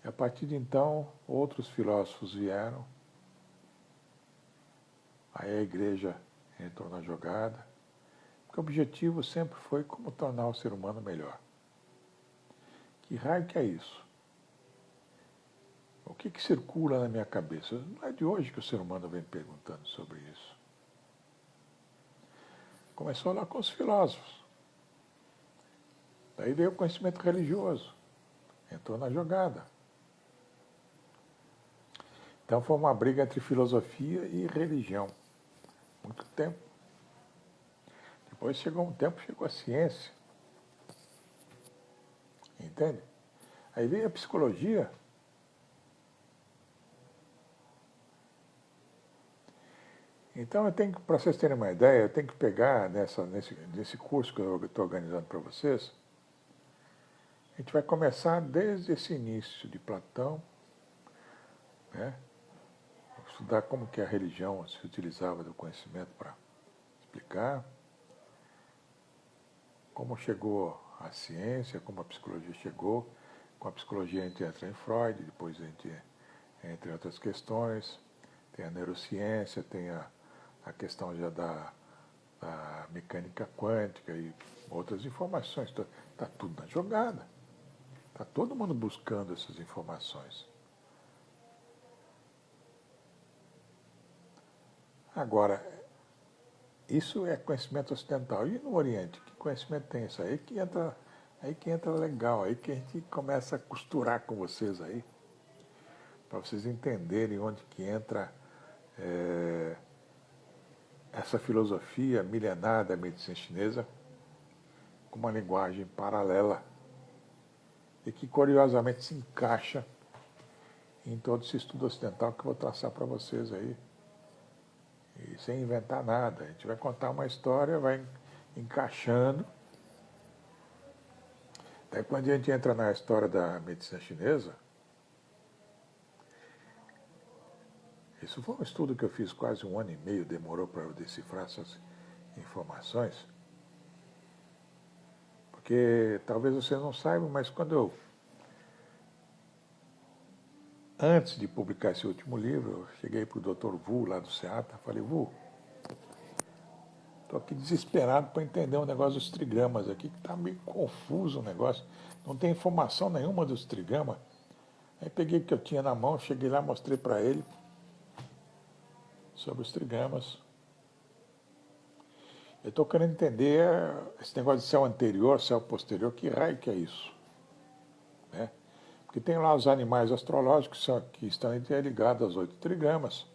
E a partir de então, outros filósofos vieram, aí a igreja entrou na jogada, porque o objetivo sempre foi como tornar o ser humano melhor. Que raio que é isso? O que circula na minha cabeça? Não é de hoje que o ser humano vem perguntando sobre isso. Começou lá com os filósofos. Daí veio o conhecimento religioso. Entrou na jogada. Então foi uma briga entre filosofia e religião. Muito tempo. Depois chegou um tempo, chegou a ciência. Entende? Aí veio a psicologia. Então eu tenho que, para vocês terem uma ideia, eu tenho que pegar nesse curso que eu estou organizando para vocês, a gente vai começar desde esse início de Platão, né? Estudar como que a religião se utilizava do conhecimento para explicar, como chegou a ciência, como a psicologia chegou. Com a psicologia a gente entra em Freud, depois a gente entra em outras questões, tem a neurociência, tem a questão já da mecânica quântica e outras informações. Está tudo na jogada. Está todo mundo buscando essas informações. Agora, isso é conhecimento ocidental. E no Oriente, que conhecimento tem isso aí? Aí que entra legal, aí que a gente começa a costurar com vocês aí, para vocês entenderem onde que entra essa filosofia milenar da medicina chinesa com uma linguagem paralela e que curiosamente se encaixa em todo esse estudo ocidental que eu vou traçar para vocês aí. E sem inventar nada. A gente vai contar uma história, vai encaixando. Daí quando a gente entra na história da medicina chinesa, isso foi um estudo que eu fiz quase 1 ano e meio, demorou para eu decifrar essas informações. Porque talvez vocês não saibam, mas antes de publicar esse último livro, eu cheguei para o Dr. Wu, lá do SEATA, falei, Wu, estou aqui desesperado para entender um negócio dos trigramas aqui, que está meio confuso o negócio, não tem informação nenhuma dos trigramas. Aí peguei o que eu tinha na mão, cheguei lá, mostrei para ele sobre os trigramas. Eu estou querendo entender esse negócio de céu anterior, céu posterior, que raio que é isso? Né? Porque tem lá os animais astrológicos que estão interligados aos 8 trigramas,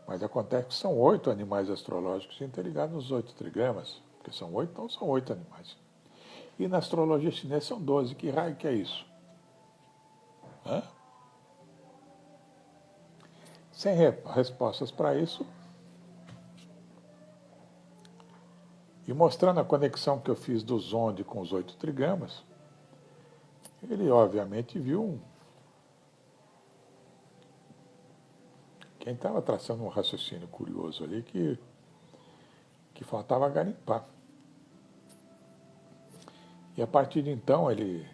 mas acontece que são 8 animais astrológicos interligados nos 8 trigramas, porque são 8, então são 8 animais. E na astrologia chinesa são 12, que raio que é isso? Hã? Sem respostas para isso, e mostrando a conexão que eu fiz do Zonde com os 8 trigramas, ele obviamente viu quem estava traçando um raciocínio curioso ali que faltava garimpar. E a partir de então ele,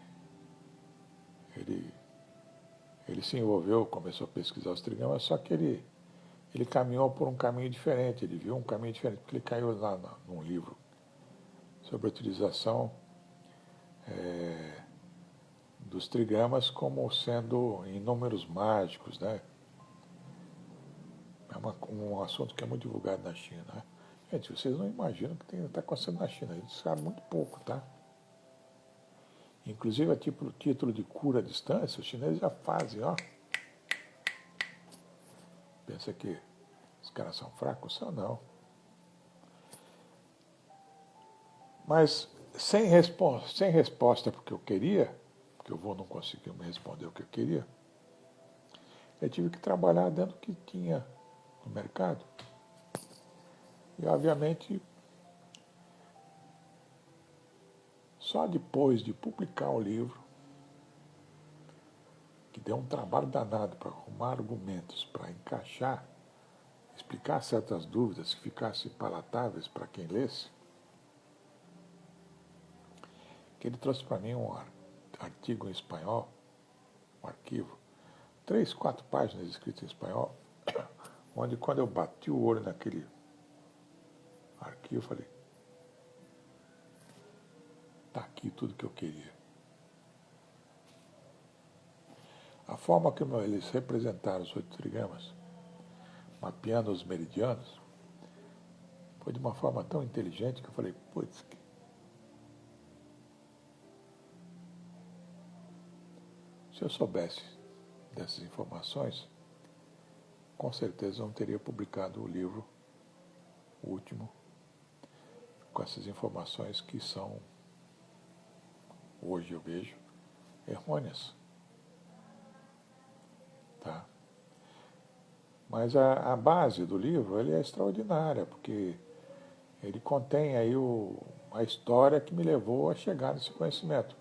ele se envolveu, começou a pesquisar os trigramas, só que ele caminhou por um caminho diferente, ele viu um caminho diferente, porque ele caiu lá num livro sobre a utilização dos trigramas como sendo em números mágicos, né? É um assunto que é muito divulgado na China, né? Gente, vocês não imaginam o que está acontecendo na China, eles sabem muito pouco, tá? Inclusive, a título de cura à distância, os chineses já fazem, ó. Pensa que os caras são fracos? São não. Mas sem resposta porque eu queria, porque o vô não conseguiu me responder o que eu queria, eu tive que trabalhar dentro do que tinha no mercado. E, obviamente, só depois de publicar o livro, que deu um trabalho danado para arrumar argumentos, para encaixar, explicar certas dúvidas que ficassem palatáveis para quem lesse, que ele trouxe para mim um artigo em espanhol, um arquivo, 3, 4 páginas escritas em espanhol, onde quando eu bati o olho naquele arquivo, eu falei, está aqui tudo que eu queria. A forma como eles representaram os 8 trigramas, mapeando os meridianos, foi de uma forma tão inteligente que eu falei, putz, se eu soubesse dessas informações, com certeza eu não teria publicado o livro último com essas informações que são, hoje eu vejo, errôneas. Tá? Mas a base do livro ele é extraordinária, porque ele contém aí a história que me levou a chegar nesse conhecimento.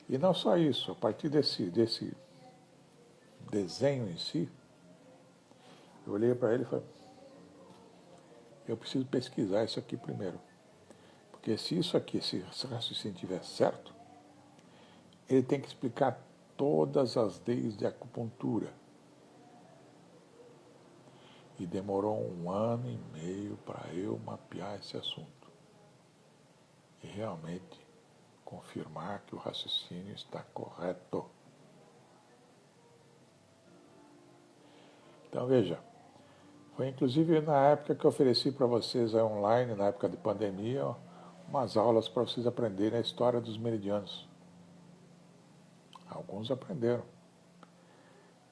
E não só isso, a partir desse desenho em si, eu olhei para ele e falei, eu preciso pesquisar isso aqui primeiro. Porque se isso aqui, esse raciocínio estiver certo, ele tem que explicar todas as leis de acupuntura. E demorou 1 ano e meio para eu mapear esse assunto. E realmente confirmar que o raciocínio está correto. Então veja, foi inclusive na época que eu ofereci para vocês aí online, na época de pandemia, umas aulas para vocês aprenderem a história dos meridianos. Alguns aprenderam,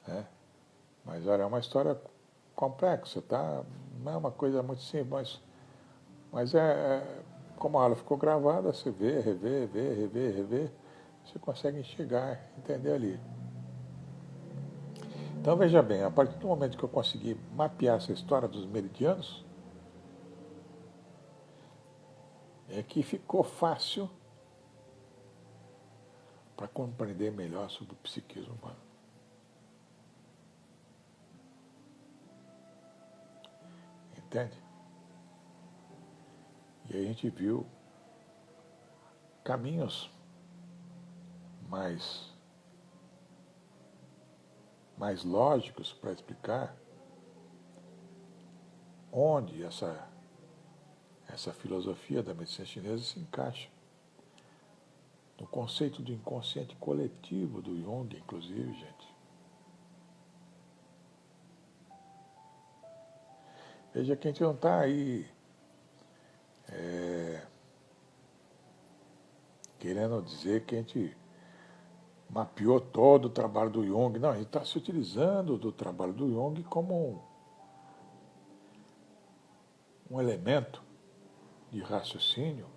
né? Mas olha, é uma história complexa, tá? Não é uma coisa muito simples, mas como a aula ficou gravada, você vê, rever, você consegue enxergar, entender ali. Então veja bem, a partir do momento que eu consegui mapear essa história dos meridianos, é que ficou fácil para compreender melhor sobre o psiquismo humano. Entende? E aí a gente viu caminhos mais lógicos para explicar onde essa filosofia da medicina chinesa se encaixa. no conceito do inconsciente coletivo do Jung, inclusive, gente. Veja que a gente não está aí querendo dizer que a gente mapeou todo o trabalho do Jung. Não, a gente está se utilizando do trabalho do Jung como um elemento de raciocínio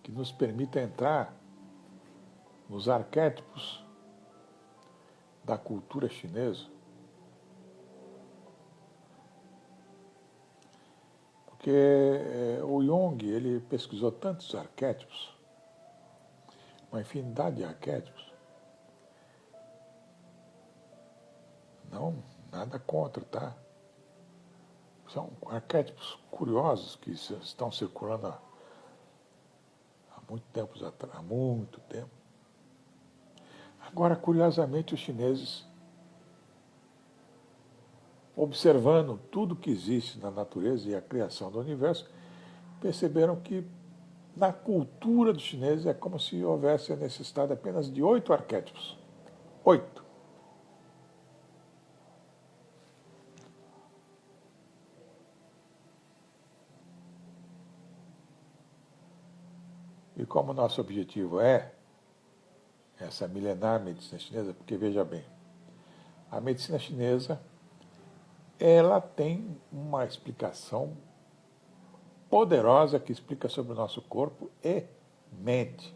que nos permita entrar nos arquétipos da cultura chinesa. Porque o Jung, ele pesquisou tantos arquétipos, uma infinidade de arquétipos. Não, nada contra, tá? São arquétipos curiosos que estão circulando há muito tempo. Agora, curiosamente, os chineses, observando tudo que existe na natureza e a criação do universo, perceberam que na cultura dos chineses é como se houvesse a necessidade apenas de 8 arquétipos. 8. E como nosso objetivo é essa milenar medicina chinesa, porque veja bem, a medicina chinesa, ela tem uma explicação poderosa que explica sobre o nosso corpo e mente.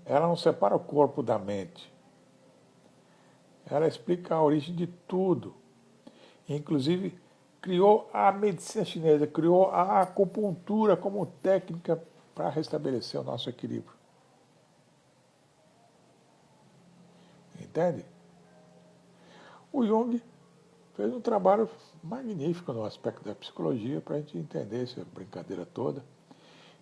Ela não separa o corpo da mente. Ela explica a origem de tudo. Inclusive, criou a medicina chinesa, criou a acupuntura como técnica para restabelecer o nosso equilíbrio. Entende? O Jung fez um trabalho magnífico no aspecto da psicologia para a gente entender essa brincadeira toda,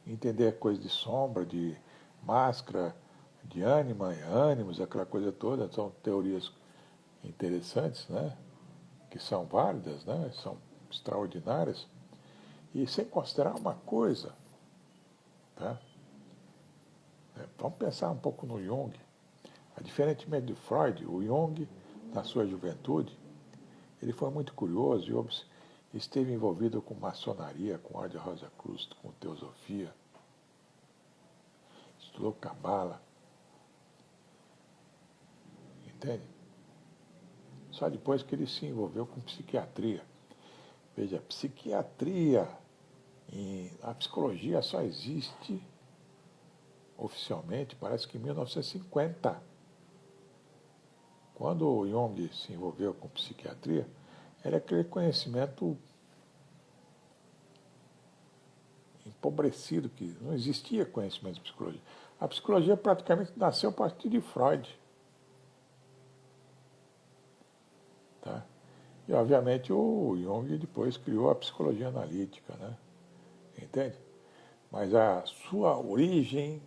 entender a coisa de sombra, de máscara, de ânima, ânimos, aquela coisa toda. São teorias interessantes, né? Que são válidas, né? São extraordinárias. E sem considerar uma coisa, tá? Vamos pensar um pouco no Jung. Diferentemente de Freud, o Jung, na sua juventude, ele foi muito curioso e esteve envolvido com maçonaria, com Ordem Rosa Cruz, com teosofia, estudou cabala, entende? Só depois que ele se envolveu com psiquiatria. Veja, psiquiatria, a psicologia só existe oficialmente, parece que em 1950. Quando o Jung se envolveu com psiquiatria, era aquele conhecimento empobrecido, que não existia conhecimento de psicologia. A psicologia praticamente nasceu a partir de Freud. Tá? E, obviamente, o Jung depois criou a psicologia analítica, né? Entende? Mas a sua origem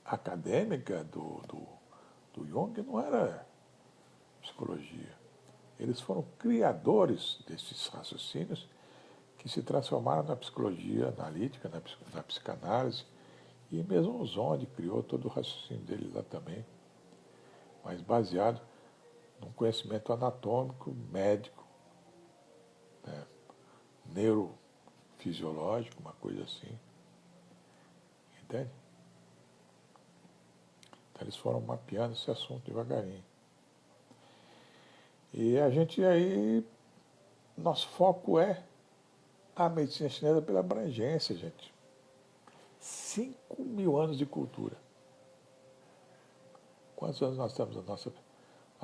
acadêmica do Jung não era psicologia. Eles foram criadores desses raciocínios que se transformaram na psicologia analítica, na psicanálise, e mesmo o Zonde criou todo o raciocínio dele lá também, mas baseado num conhecimento anatômico, médico, né, neurofisiológico, uma coisa assim. Entende? Então eles foram mapeando esse assunto devagarinho. E a gente aí, nosso foco é a medicina chinesa pela abrangência, gente. 5.000 anos de cultura. Quantos anos nós temos a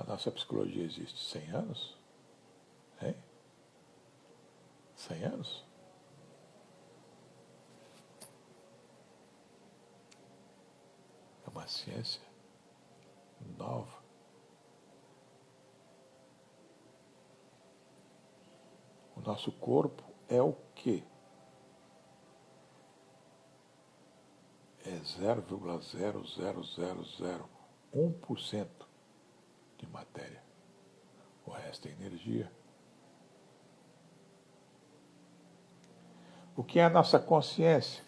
nossa psicologia existe? 100 anos? Hein? 100 anos? É uma ciência nova. O nosso corpo é o quê? É 0,00001% de matéria. O resto é energia. O que é a nossa consciência?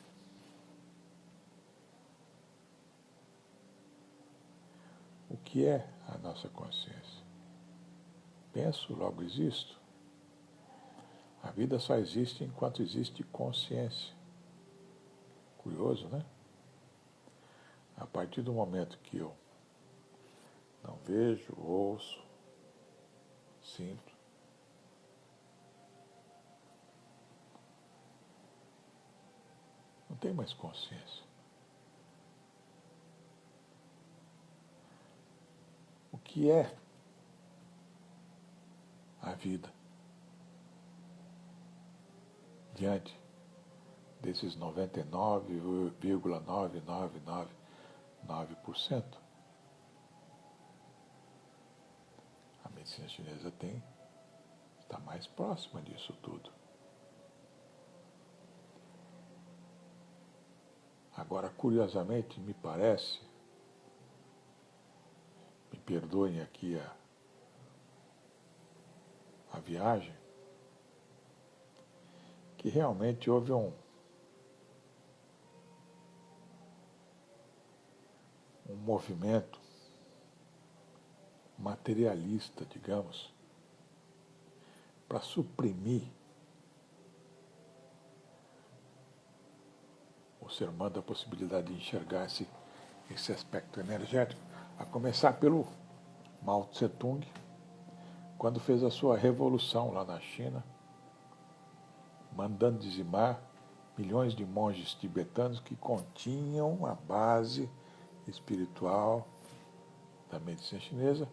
que é a nossa consciência? Penso, logo existo. A vida só existe enquanto existe consciência. Curioso, né? A partir do momento que eu não vejo, ouço, sinto, não tenho mais consciência. O que é a vida diante desses 99,9999%? A medicina chinesa está mais próxima disso tudo. Agora, curiosamente, me parece, me perdoem aqui a viagem, que realmente houve um movimento materialista, digamos, para suprimir o ser humano da possibilidade de enxergar esse aspecto energético, a começar pelo Mao Tse Tung, quando fez a sua revolução lá na China, mandando dizimar milhões de monges tibetanos que continham a base espiritual da medicina chinesa,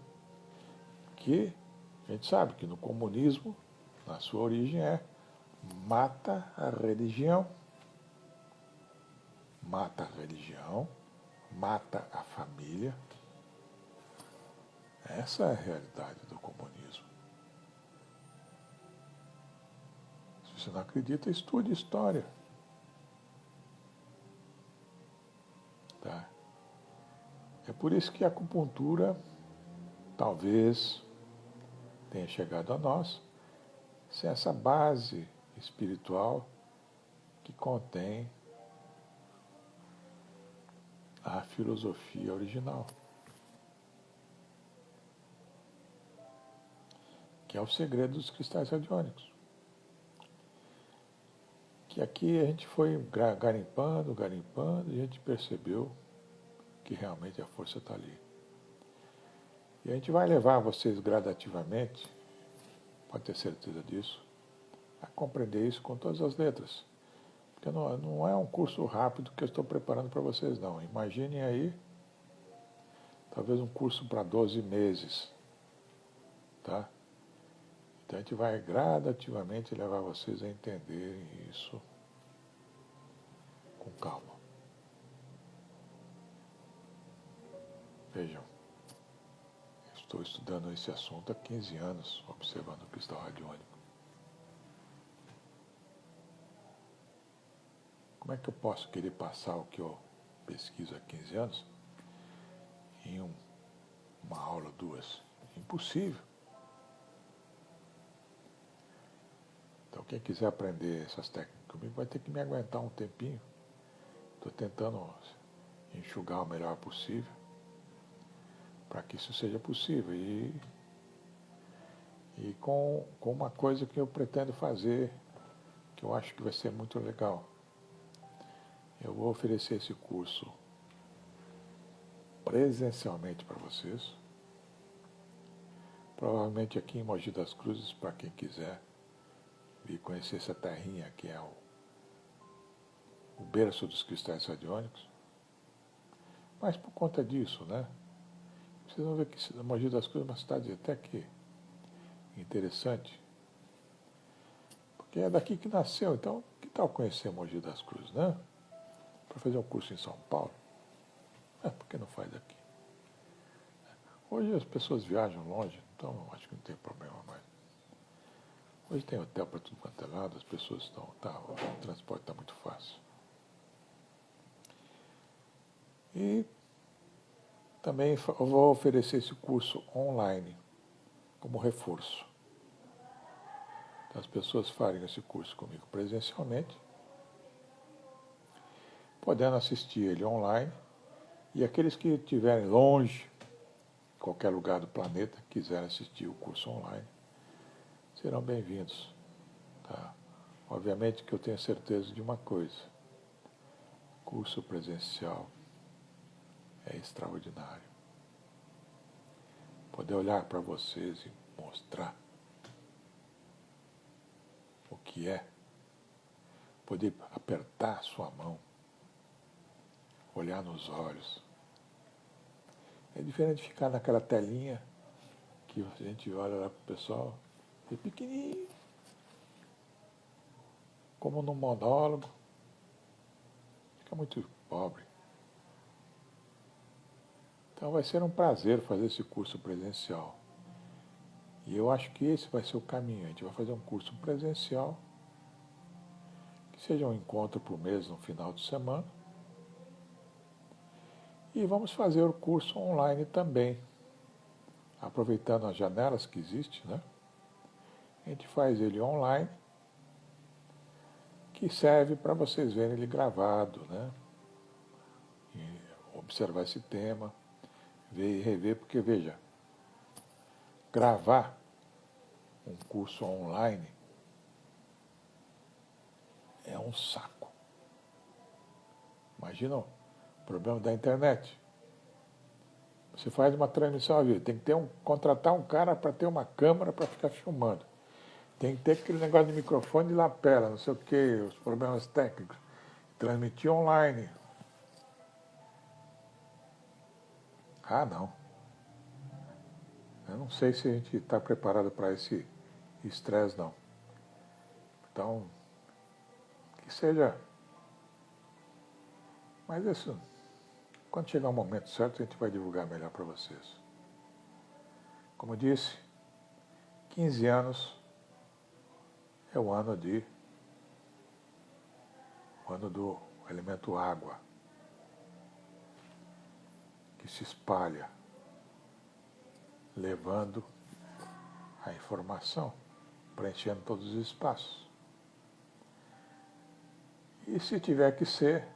que a gente sabe que no comunismo, na sua origem, mata a religião, mata a família. Essa é a realidade do comunismo. Se você não acredita, estude história. Tá? É por isso que a acupuntura talvez tenha chegado a nós sem essa base espiritual que contém a filosofia original, que é o segredo dos cristais radiônicos. Que aqui a gente foi garimpando, e a gente percebeu que realmente a força está ali. E a gente vai levar vocês gradativamente, pode ter certeza disso, a compreender isso com todas as letras. Porque não é um curso rápido que eu estou preparando para vocês, não. Imaginem aí, talvez um curso para 12 meses. Tá? Então a gente vai gradativamente levar vocês a entenderem isso com calma. Vejam, estou estudando esse assunto há 15 anos, observando o cristal radiônico. Como é que eu posso querer passar o que eu pesquiso há 15 anos em uma aula, duas? Impossível. Então quem quiser aprender essas técnicas comigo vai ter que me aguentar um tempinho. Estou tentando enxugar o melhor possível para que isso seja possível. E com uma coisa que eu pretendo fazer, que eu acho que vai ser muito legal. Eu vou oferecer esse curso presencialmente para vocês, provavelmente aqui em Mogi das Cruzes, para quem quiser vir conhecer essa terrinha que é o berço dos cristais radiônicos. Mas por conta disso, né? Vocês vão ver que Mogi das Cruzes é uma cidade até que interessante, porque é daqui que nasceu. Então, que tal conhecer Mogi das Cruzes, né? Para fazer um curso em São Paulo? Por que não faz aqui? Hoje as pessoas viajam longe, então acho que não tem problema mais. Hoje tem hotel para tudo quanto é lado, as pessoas estão. O transporte está muito fácil. E também eu vou oferecer esse curso online como reforço. Então, as pessoas farem esse curso comigo presencialmente, podendo assistir ele online, e aqueles que estiverem longe qualquer lugar do planeta, quiserem assistir o curso online, serão bem-vindos. Tá? Obviamente que eu tenho certeza de uma coisa: curso presencial é extraordinário. Poder olhar para vocês e mostrar o que é, poder apertar a sua mão, olhar nos olhos. É diferente de ficar naquela telinha que a gente olha lá para o pessoal, é pequenininho, como num monólogo, fica muito pobre. Então vai ser um prazer fazer esse curso presencial. E eu acho que esse vai ser o caminho. A gente vai fazer um curso presencial, que seja um encontro por mês no final de semana. E vamos fazer o curso online também, aproveitando as janelas que existem, né? A gente faz ele online, que serve para vocês verem ele gravado, né? E observar esse tema, ver e rever, porque veja, gravar um curso online é um saco. Imagina o problema da internet. Você faz uma transmissão ao vivo, tem que contratar um cara para ter uma câmera para ficar filmando. Tem que ter aquele negócio de microfone de lapela, não sei o quê, os problemas técnicos. Transmitir online. Ah, não. Eu não sei se a gente está preparado para esse estresse, não. Então, que seja. Mas isso, quando chegar o momento certo, a gente vai divulgar melhor para vocês. Como eu disse, 15 anos é o ano do elemento água, que se espalha, levando a informação, preenchendo todos os espaços. E se tiver que ser,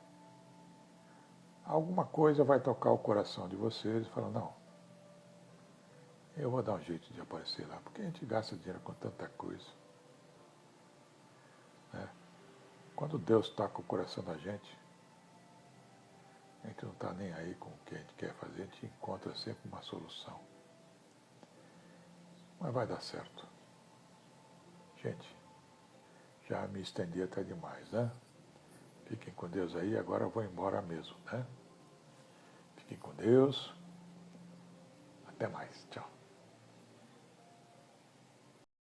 alguma coisa vai tocar o coração de vocês e falar, não, eu vou dar um jeito de aparecer lá, porque a gente gasta dinheiro com tanta coisa. Né? Quando Deus toca o coração da gente não está nem aí com o que a gente quer fazer, a gente encontra sempre uma solução. Mas vai dar certo. Gente, já me estendi até demais, né? Fiquem com Deus aí, agora eu vou embora mesmo, né? Fiquem com Deus. Até mais. Tchau.